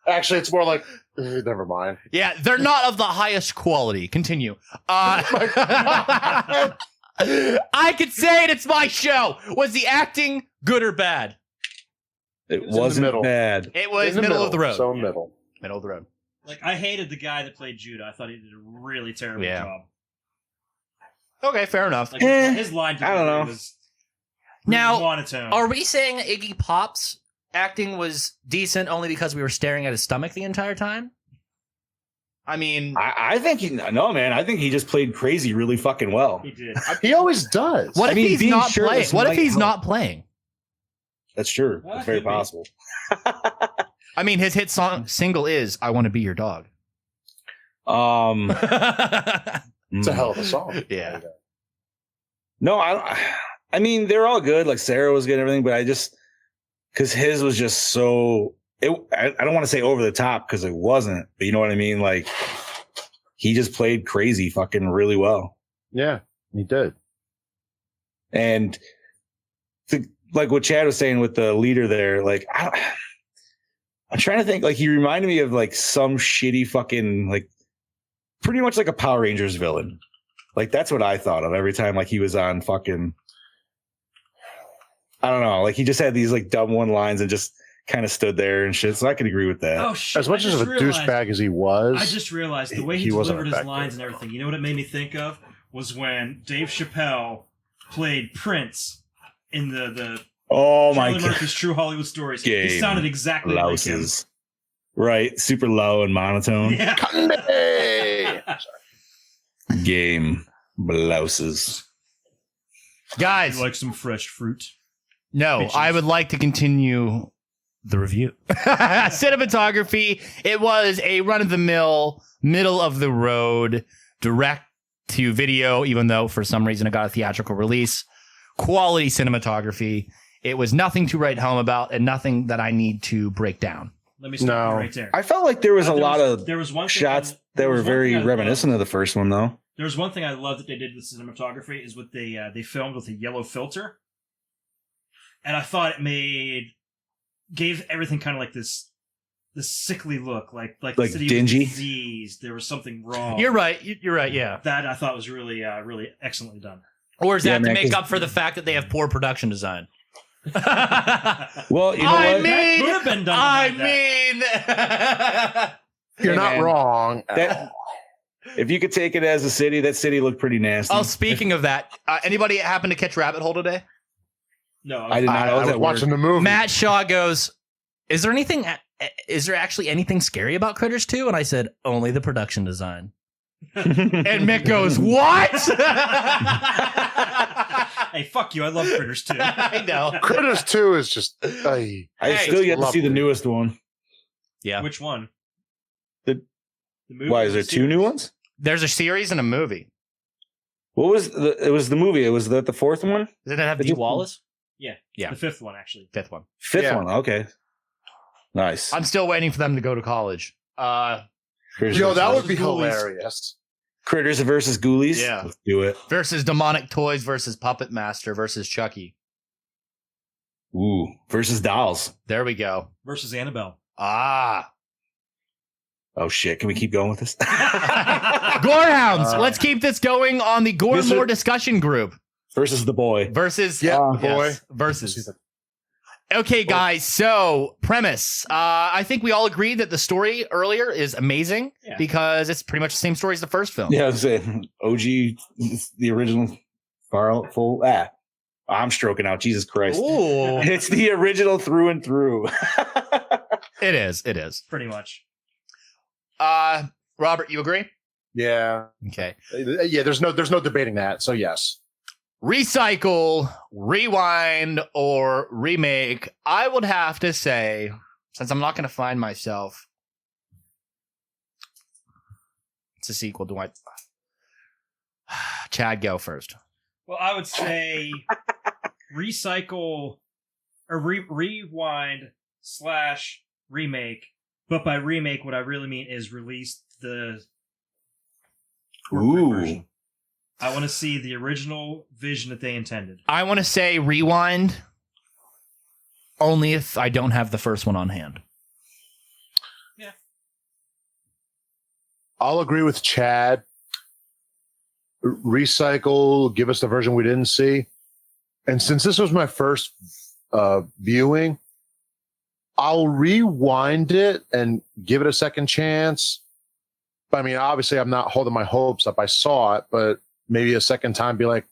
Speaker 8: Actually, it's more like, never mind.
Speaker 5: Yeah, they're not of the highest quality. Continue. I could say it. It's my show. Was the acting good or bad?
Speaker 7: It
Speaker 8: was in the
Speaker 7: wasn't
Speaker 8: middle.
Speaker 7: bad.
Speaker 5: It was
Speaker 8: In the
Speaker 5: middle of the road.
Speaker 8: So
Speaker 5: Yeah.
Speaker 8: middle.
Speaker 5: Middle of the road.
Speaker 6: Like, I hated the guy that played Judah. I thought he did a really terrible
Speaker 5: Yeah.
Speaker 6: job.
Speaker 5: Okay, fair enough.
Speaker 6: Like,
Speaker 7: Eh,
Speaker 6: his line
Speaker 7: I don't know.
Speaker 6: was
Speaker 5: Now,
Speaker 6: monotone.
Speaker 5: Are we saying Iggy Pop's acting was decent only because we were staring at his stomach the entire time? I mean,
Speaker 7: I think no, man. I think he just played crazy really fucking well.
Speaker 6: He did.
Speaker 8: He always does.
Speaker 5: what
Speaker 7: I
Speaker 5: if
Speaker 7: mean,
Speaker 5: he's
Speaker 7: being
Speaker 5: not playing?
Speaker 7: shirtless
Speaker 5: What if
Speaker 7: might
Speaker 5: he's
Speaker 7: help.
Speaker 5: not playing?
Speaker 7: That's true.
Speaker 6: Well,
Speaker 7: That's
Speaker 6: that
Speaker 7: very
Speaker 6: could be.
Speaker 7: possible.
Speaker 5: I mean, his hit single is "I Want to Be Your Dog."
Speaker 7: Um,
Speaker 8: It's a hell of a song.
Speaker 5: Yeah.
Speaker 7: No, I mean, they're all good. Like Sarah was good and everything, but I just because his was just so. I don't want to say over the top because it wasn't, but you know what I mean. Like he just played crazy, fucking really well.
Speaker 8: Yeah, he did.
Speaker 7: And like what Chad was saying with the leader there, like I'm trying to think. Like he reminded me of like some shitty fucking like pretty much like a Power Rangers villain. Like that's what I thought of every time. Like he was on fucking. I don't know. Like he just had these like dumb one lines and just kind of stood there and shit. So I could agree with that.
Speaker 6: Oh shit!
Speaker 8: As much
Speaker 6: I
Speaker 8: as of
Speaker 6: just
Speaker 8: a
Speaker 6: realized-
Speaker 8: douchebag as he was,
Speaker 6: I just realized the way
Speaker 8: he
Speaker 6: he
Speaker 8: wasn't
Speaker 6: delivered his
Speaker 8: effective.
Speaker 6: lines and everything. You know what it made me think of was when Dave Chappelle played Prince in the
Speaker 7: Oh my
Speaker 6: Charlie
Speaker 7: god.
Speaker 6: Murphy's True Hollywood Stories.
Speaker 7: Game
Speaker 6: He sounded exactly like him.
Speaker 7: Louses. Right. Super low and monotone.
Speaker 6: Yeah.
Speaker 8: Hey!
Speaker 7: Game blouses.
Speaker 5: Guys,
Speaker 6: You like some fresh fruit?
Speaker 5: no,
Speaker 6: bitches.
Speaker 5: I would like to continue the review. Cinematography. It was a run-of-the-mill, middle-of-the-road, direct-to-video, even though for some reason it got a theatrical release. Quality cinematography. It was nothing to write home about and nothing that I need to break down.
Speaker 6: Let me stop
Speaker 8: No.
Speaker 6: you right there.
Speaker 7: I felt like there was a lot of
Speaker 6: there was one thing
Speaker 7: shots
Speaker 6: I-
Speaker 7: that
Speaker 6: there
Speaker 7: were
Speaker 6: was one
Speaker 7: very
Speaker 6: thing I
Speaker 7: reminiscent of the first one, though.
Speaker 6: There's one thing I love that they did with cinematography is what they filmed with a yellow filter, and I thought it gave everything kind of like this sickly look, like the
Speaker 7: Like
Speaker 6: city
Speaker 7: dingy?
Speaker 6: was diseased. There was something wrong.
Speaker 5: You're right. You're right. Yeah.
Speaker 6: That I thought was really really excellently done.
Speaker 5: Or is
Speaker 7: Yeah,
Speaker 5: that
Speaker 7: man,
Speaker 5: to make
Speaker 7: 'cause-
Speaker 5: up for the fact that they have poor production design?
Speaker 7: Well, you know
Speaker 5: I
Speaker 7: what?
Speaker 5: mean,
Speaker 6: Could have been done
Speaker 5: I
Speaker 6: behind
Speaker 5: mean,
Speaker 8: You're
Speaker 7: Hey,
Speaker 8: not
Speaker 7: man.
Speaker 8: wrong. at
Speaker 7: That-
Speaker 8: all.
Speaker 7: if you could take it as a city, that city looked pretty nasty.
Speaker 5: oh, speaking of that, anybody happen to catch Rabbit Hole today?
Speaker 6: No,
Speaker 7: I did not. I was at work.
Speaker 8: watching the movie.
Speaker 5: Matt Shaw goes, "Is there anything? Is there actually anything scary about Critters 2?" And I said, "Only the production design." And Mick goes, "What?"
Speaker 6: Hey, fuck you! I love Critters too.
Speaker 5: I know.
Speaker 8: Critters 2 is just.
Speaker 7: I
Speaker 5: Hey,
Speaker 7: still yet to see the
Speaker 8: lovely.
Speaker 7: newest one.
Speaker 5: Yeah.
Speaker 6: Which one?
Speaker 7: The
Speaker 6: movie.
Speaker 7: Why is there two new ones?
Speaker 5: There's a series and a movie.
Speaker 7: What was it was the movie? Was that the fourth one?
Speaker 5: Did it have Dee Wallace?
Speaker 6: Yeah.
Speaker 5: Yeah.
Speaker 6: The fifth one, actually.
Speaker 5: Fifth one.
Speaker 7: Fifth one. Okay. Nice.
Speaker 5: I'm still waiting for them to go to college.
Speaker 8: Yo, that would be hilarious.
Speaker 7: Critters versus Ghoulies.
Speaker 5: Yeah.
Speaker 7: Let's do it.
Speaker 5: Versus Demonic Toys versus Puppet Master versus Chucky.
Speaker 7: Ooh. Versus Dolls.
Speaker 5: There we go.
Speaker 6: Versus Annabelle.
Speaker 5: Ah.
Speaker 7: Oh shit! Can we keep going with this?
Speaker 5: Gorehounds. Let's keep this going on the Gore N More discussion group.
Speaker 7: Versus the boy.
Speaker 5: Versus
Speaker 8: the boy.
Speaker 5: Yes, versus. Okay, guys. So premise. I think we all agreed that the story earlier is amazing because it's pretty much the same story as the first film.
Speaker 7: Yeah, I was saying OG, the original. Full. I'm stroking out. Jesus Christ!
Speaker 5: Ooh.
Speaker 7: It's the original through and through.
Speaker 5: It is. It is.
Speaker 6: Pretty much.
Speaker 5: Robert, you agree?
Speaker 8: Yeah.
Speaker 5: Okay.
Speaker 8: Yeah, there's no debating that. So yes.
Speaker 5: Recycle, rewind, or remake. I would have to say, since I'm not going to find myself, it's a sequel. Do I? Chad, go first.
Speaker 6: Well, I would say recycle or rewind / remake. But by remake, what I really mean is release the corporate version. I want to see the original vision that they intended.
Speaker 5: I want to say rewind, only if I don't have the first one on hand.
Speaker 6: Yeah.
Speaker 8: I'll agree with Chad. Recycle, give us the version we didn't see. And since this was my first viewing, I'll rewind it and give it a second chance. I mean, obviously, I'm not holding my hopes up. I saw it, but maybe a second time be like,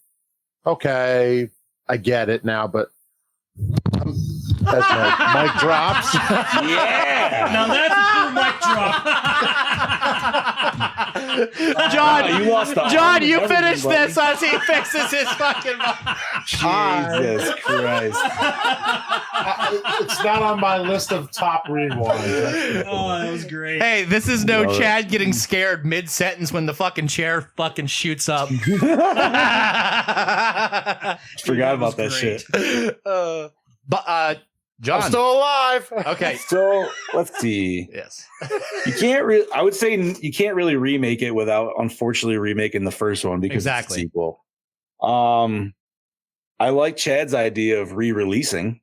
Speaker 8: okay, I get it now, but as my mic drops.
Speaker 7: Yeah.
Speaker 6: Now that's a true mic drop.
Speaker 5: John,
Speaker 7: you lost the
Speaker 5: John, you
Speaker 7: everything,
Speaker 5: finish
Speaker 7: buddy.
Speaker 5: this as he fixes his fucking mic.
Speaker 7: Jesus Christ.
Speaker 8: It's not on my list of top rewinds.
Speaker 6: Oh, that was great.
Speaker 5: Hey, this is no
Speaker 7: Love it.
Speaker 5: Chad getting scared mid-sentence when the fucking chair fucking shoots up.
Speaker 7: Forgot about that
Speaker 6: great.
Speaker 7: shit.
Speaker 5: John.
Speaker 8: I'm still alive.
Speaker 5: Okay.
Speaker 7: So let's see.
Speaker 5: Yes.
Speaker 7: You can't really. I would say you can't really remake it without, unfortunately, remaking the first one because
Speaker 5: Exactly.
Speaker 7: it's a sequel. I like Chad's idea of re-releasing.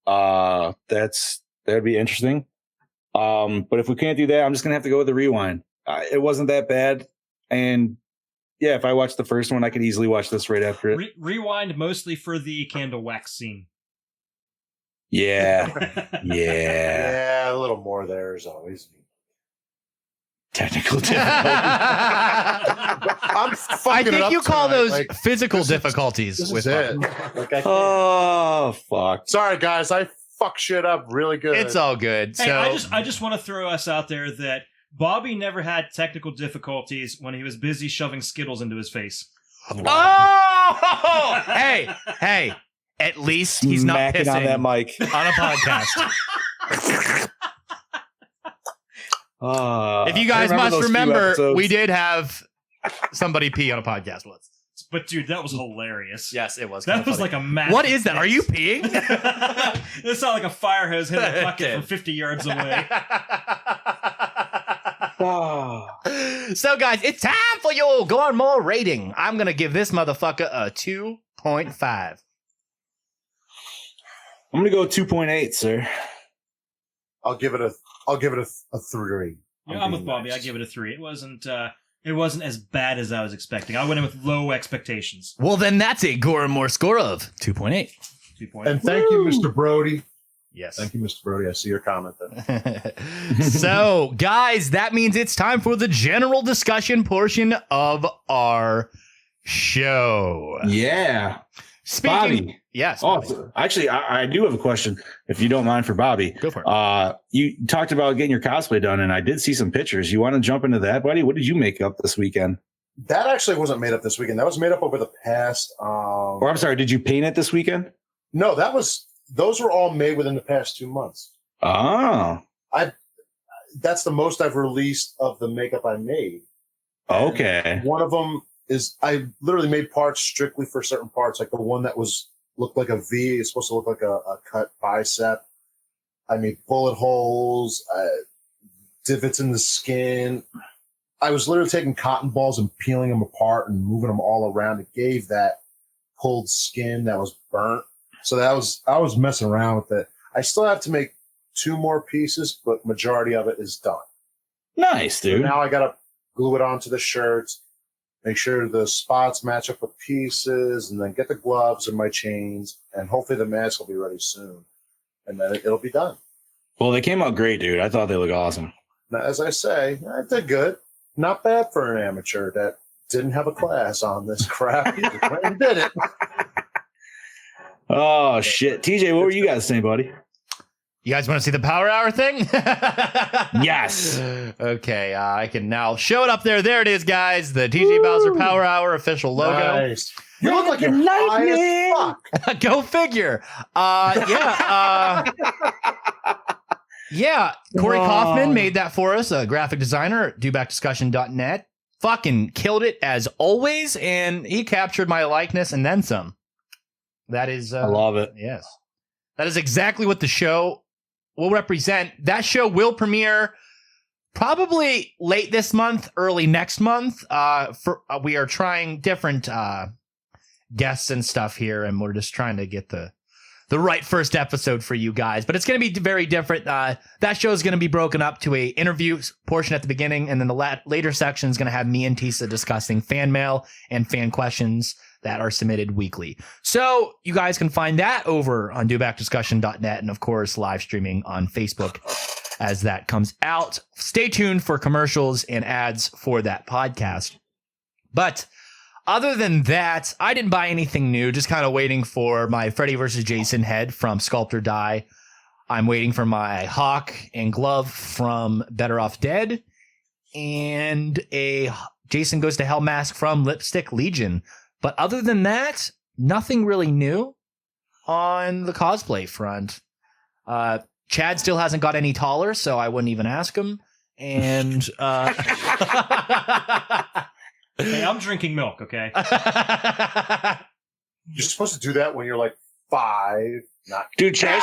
Speaker 7: That'd be interesting. But if we can't do that, I'm just gonna have to go with the rewind. It wasn't that bad, and yeah, if I watched the first one, I could easily watch this right after it.
Speaker 6: Rewind mostly for the candle wax scene.
Speaker 7: Yeah, yeah.
Speaker 8: Yeah, a little more there is always.
Speaker 7: Technical difficulty.
Speaker 8: I'm
Speaker 5: I
Speaker 8: fucking it
Speaker 5: think
Speaker 8: up
Speaker 5: you call
Speaker 8: tonight.
Speaker 5: those
Speaker 8: Like,
Speaker 5: physical difficulties.
Speaker 8: this
Speaker 5: with
Speaker 8: is it.
Speaker 5: them.
Speaker 8: Like, I can't.
Speaker 7: Oh fuck!
Speaker 8: Sorry, guys. I fuck shit up really good.
Speaker 5: It's all good.
Speaker 6: Hey,
Speaker 5: So
Speaker 6: I just want to throw us out there that Bobby never had technical difficulties when he was busy shoving Skittles into his face.
Speaker 5: oh, hey, at least he's not
Speaker 7: Smacking
Speaker 5: pissing
Speaker 7: on that mic.
Speaker 5: on a podcast. If you guys must remember, we did have somebody pee on a podcast once.
Speaker 6: But dude, that was hilarious.
Speaker 5: Yes, it was.
Speaker 6: That
Speaker 5: kinda
Speaker 6: was
Speaker 5: funny.
Speaker 6: like a massive.
Speaker 5: What is that? Are you peeing?
Speaker 6: It sounded like a fire hose hitting a bucket from 50 yards away.
Speaker 5: So, guys, it's time for your Gore N More rating. I'm going to give this motherfucker a 2.5.
Speaker 7: I'm gonna go 2.8, sir.
Speaker 8: I'll give it a 3.
Speaker 6: Yeah, I'm with Bobby. I give it a 3. It wasn't as bad as I was expecting. I went in with low expectations.
Speaker 5: Well, then that's a Gore N More score of 2.8.
Speaker 6: 2.8.
Speaker 8: And thank you, Mr. Brody.
Speaker 5: Yes.
Speaker 8: Thank you, Mr. Brody. I see your comment then.
Speaker 5: So, guys, that means it's time for the general discussion portion of our show.
Speaker 7: Yeah.
Speaker 5: Speaking,
Speaker 7: Bobby.
Speaker 5: Yes.
Speaker 7: Oh,
Speaker 5: Bobby.
Speaker 7: actually, I do have a question, if you don't mind, for Bobby.
Speaker 5: Go for it.
Speaker 7: You talked about getting your cosplay done, and I did see some pictures. You want to jump into that, buddy? What did you make up this weekend?
Speaker 8: That actually wasn't made up this weekend. That was made up over the past.
Speaker 7: Or I'm sorry, did you paint it this weekend?
Speaker 8: No, those were all made within the past 2 months.
Speaker 7: Oh.
Speaker 8: that's the most I've released of the makeup I made.
Speaker 7: Okay.
Speaker 8: And one of them is I literally made parts strictly for certain parts, like the one that looked like a V. It's supposed to look like a cut bicep. I made bullet holes, divots in the skin. I was literally taking cotton balls and peeling them apart and moving them all around. It gave that pulled skin that was burnt. So I was messing around with it. I still have to make 2 more pieces, but majority of it is done.
Speaker 7: Nice, dude.
Speaker 8: So now I gotta glue it onto the shirts, make sure the spots match up with pieces, and then get the gloves and my chains, and hopefully the mask will be ready soon. And then it'll be done.
Speaker 7: Well, they came out great, dude. I thought they look awesome.
Speaker 8: Now, as I say, I did good. Not bad for an amateur that didn't have a class on this crap. He just went and did it.
Speaker 7: Oh, shit. TJ, what were you guys saying, buddy?
Speaker 5: You guys want to see the Power Hour thing?
Speaker 7: Yes.
Speaker 5: Okay, I can now show it up there. There it is, guys. The TJ Bowser Power Hour official logo.
Speaker 8: Nice. You look like you're high as fuck.
Speaker 5: Go figure. Yeah. Corey Kaufman made that for us, a graphic designer at dobackdiscussion.net. Fucking killed it as always, and he captured my likeness and then some. That is...
Speaker 7: I love it.
Speaker 5: Yes. That is exactly what the show will represent. That show will premiere probably late this month, early next month. We are trying different guests and stuff here, and we're just trying to get the right first episode for you guys. But it's going to be very different. That show is going to be broken up to a interview portion at the beginning, and then the later section is going to have me and Tisa discussing fan mail and fan questions that are submitted weekly. So you guys can find that over on dobackdiscussion.net, and of course live streaming on Facebook as that comes out. Stay tuned for commercials and ads for that podcast. But other than that, I didn't buy anything new, just kind of waiting for my Freddy vs. Jason head from Sculpt or Die. I'm waiting for my Hawk and glove from Better Off Dead, and a Jason Goes to Hell mask from Lipstick Legion. But other than that, nothing really new on the cosplay front. Chad still hasn't got any taller, so I wouldn't even ask him. And
Speaker 6: hey, I'm drinking milk, okay?
Speaker 8: You're supposed to do that when you're like 5.
Speaker 7: Dude, Chad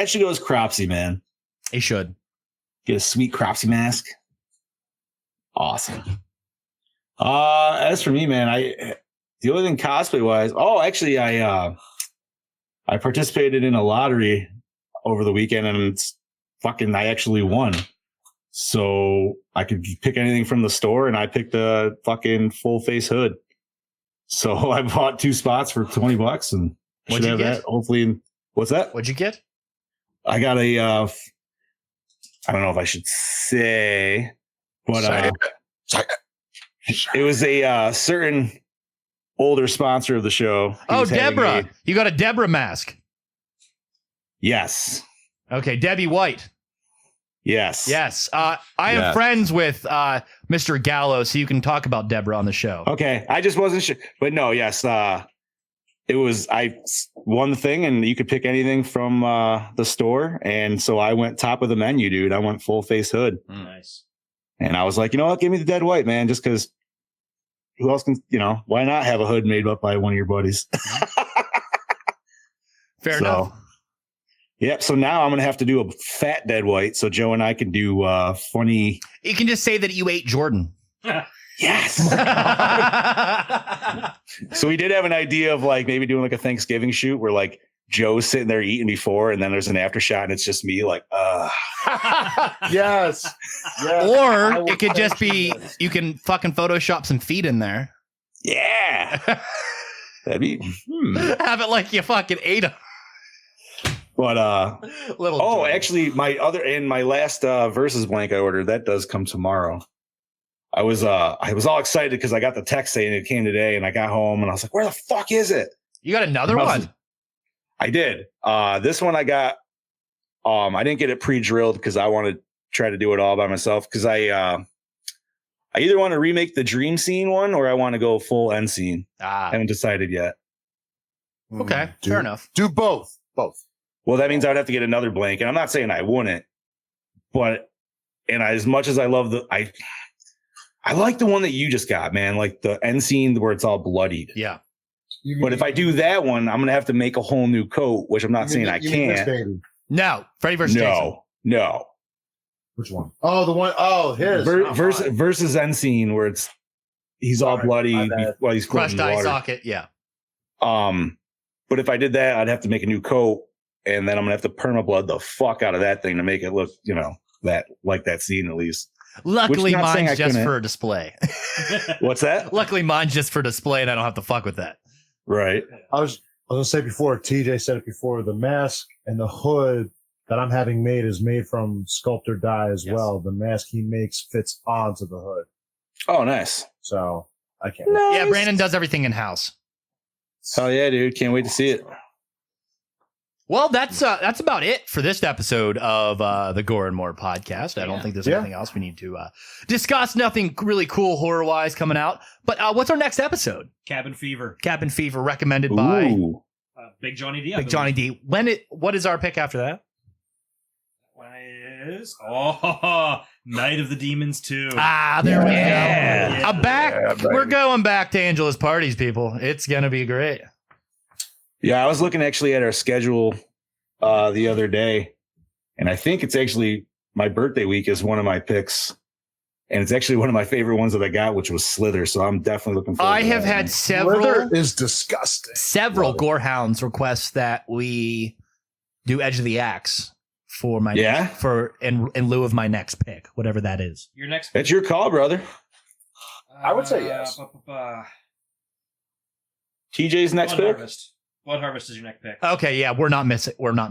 Speaker 7: should go as Cropsy, man.
Speaker 5: He should.
Speaker 7: Get a sweet Cropsy mask. Awesome. As for me, man, the only thing cosplay wise, actually I participated in a lottery over the weekend, and I actually won. So I could pick anything from the store, and I picked the fucking full face hood. So I bought 2 spots for $20, and should have that hopefully. What's that?
Speaker 5: What'd you get?
Speaker 7: I got a. I don't know if I should say, but it was a certain older sponsor of the show.
Speaker 5: Oh, Deborah. You got a Deborah mask.
Speaker 7: Yes.
Speaker 5: Okay, Debbie White.
Speaker 7: Yes.
Speaker 5: Yes. I am friends with Mr. Gallo, so you can talk about Deborah on the show.
Speaker 7: Okay. I just wasn't sure. But no, yes. It was, I won the thing, and you could pick anything from the store. And so I went top of the menu, dude. I went full face hood.
Speaker 6: Nice.
Speaker 7: And I was like, you know what? Give me the dead white, man. Just because who else can, why not have a hood made up by one of your buddies?
Speaker 5: Fair enough.
Speaker 7: Yep. So now I'm going to have to do a fat dead white so Joe and I can do funny.
Speaker 5: You can just say that you ate Jordan.
Speaker 7: Yes. So we did have an idea of like maybe doing like a Thanksgiving shoot where like Joe's sitting there eating before, and then there's an after shot and it's just me like,
Speaker 8: Yes.
Speaker 5: Or it could just be, you can fucking Photoshop some feet in there.
Speaker 7: Yeah. That'd be,
Speaker 5: Have it like you fucking ate them.
Speaker 7: But
Speaker 5: Little
Speaker 7: actually my last versus blank I ordered, that does come tomorrow. I was all excited because I got the text saying it came today, and I got home and I was like, where the fuck is it?
Speaker 5: You got another one?
Speaker 7: I did. This one I got, I didn't get it pre-drilled because I want to try to do it all by myself. Cause I either want to remake the dream scene one or I want to go full end scene. I haven't decided yet.
Speaker 5: Okay. Fair enough.
Speaker 8: Do both.
Speaker 7: Well, that means I'd have to get another blank, and I'm not saying I wouldn't, but And as much as I love I like the one that you just got, man. Like the end scene where it's all bloodied.
Speaker 5: Yeah.
Speaker 7: But if I do that one, I'm gonna have to make a whole new coat, which I'm not saying I can't.
Speaker 5: No, Freddy versus Jason.
Speaker 7: No.
Speaker 8: Which one? Oh, the one. Oh, his
Speaker 7: versus end scene where he's all bloody while he's
Speaker 5: crushed eye
Speaker 7: water.
Speaker 5: socket. Yeah.
Speaker 7: But if I did that, I'd have to make a new coat, and then I'm gonna have to perma-blood the fuck out of that thing to make it look, that like that scene at least.
Speaker 5: Luckily, mine's just for display.
Speaker 7: What's that?
Speaker 5: Luckily, mine's just for display, and I don't have to fuck with that.
Speaker 7: Right.
Speaker 8: I was gonna say before, TJ said it before, the mask and the hood that I'm having made is made from sculptor dye as well. The mask he makes fits onto the hood.
Speaker 7: Oh, nice.
Speaker 8: So I can't.
Speaker 5: Nice. Yeah, Brandon does everything in house.
Speaker 7: Hell yeah, dude! Can't wait to see it.
Speaker 5: Well, that's about it for this episode of the Gore and More podcast. I don't think there's anything else we need to discuss. Nothing really cool horror wise coming out. But what's our next episode?
Speaker 6: Cabin Fever.
Speaker 5: Cabin Fever, recommended by
Speaker 6: Big Johnny D.
Speaker 5: Big Johnny D. What is our pick after that?
Speaker 6: Is Night of the Demons 2.
Speaker 5: There we go. We're going back to Angela's parties, people. It's gonna be great.
Speaker 7: Yeah, I was looking actually at our schedule the other day, and I think it's actually my birthday week is one of my picks, and it's actually one of my favorite ones that I got, which was Slither. So I'm definitely looking forward.
Speaker 5: I have had several.
Speaker 8: Slither is disgusting.
Speaker 5: Several Gorehounds requests that we do Edge of the Axe for my in lieu of my next pick, whatever that is.
Speaker 6: Your next.
Speaker 7: That's your call, brother.
Speaker 8: I would say yes.
Speaker 7: TJ's next pick.
Speaker 6: Blood Harvest is your next pick.
Speaker 5: Okay, yeah, we're not missing. We're not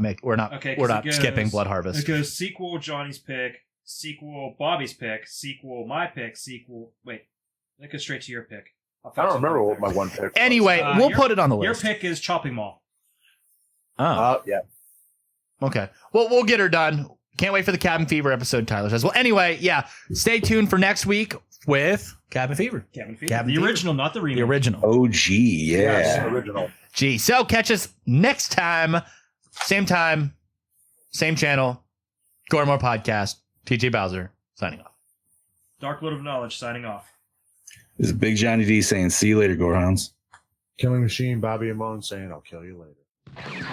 Speaker 5: skipping Blood Harvest.
Speaker 6: It goes sequel Johnny's pick, sequel Bobby's pick, sequel my pick, sequel. Wait, that goes straight to your pick.
Speaker 8: I don't remember what my one pick was.
Speaker 5: Anyway, we'll put it on the list.
Speaker 6: Your pick is Chopping Mall.
Speaker 5: Oh,
Speaker 8: yeah.
Speaker 5: Okay. Well, we'll get her done. Can't wait for the Cabin Fever episode, Tyler says. Well, anyway, yeah. Stay tuned for next week with Cabin Fever.
Speaker 6: The original, not the remake.
Speaker 5: The original.
Speaker 7: OG, yeah.
Speaker 8: Yes, original.
Speaker 5: Gee. So catch us next time, same channel, Gore N More podcast. TJ Bowser signing off.
Speaker 6: Dark Lord of Knowledge signing off.
Speaker 7: This is Big Johnny D saying, "See you later, Gorehounds."
Speaker 8: Killing Machine, Bobby Amone saying, "I'll kill you later."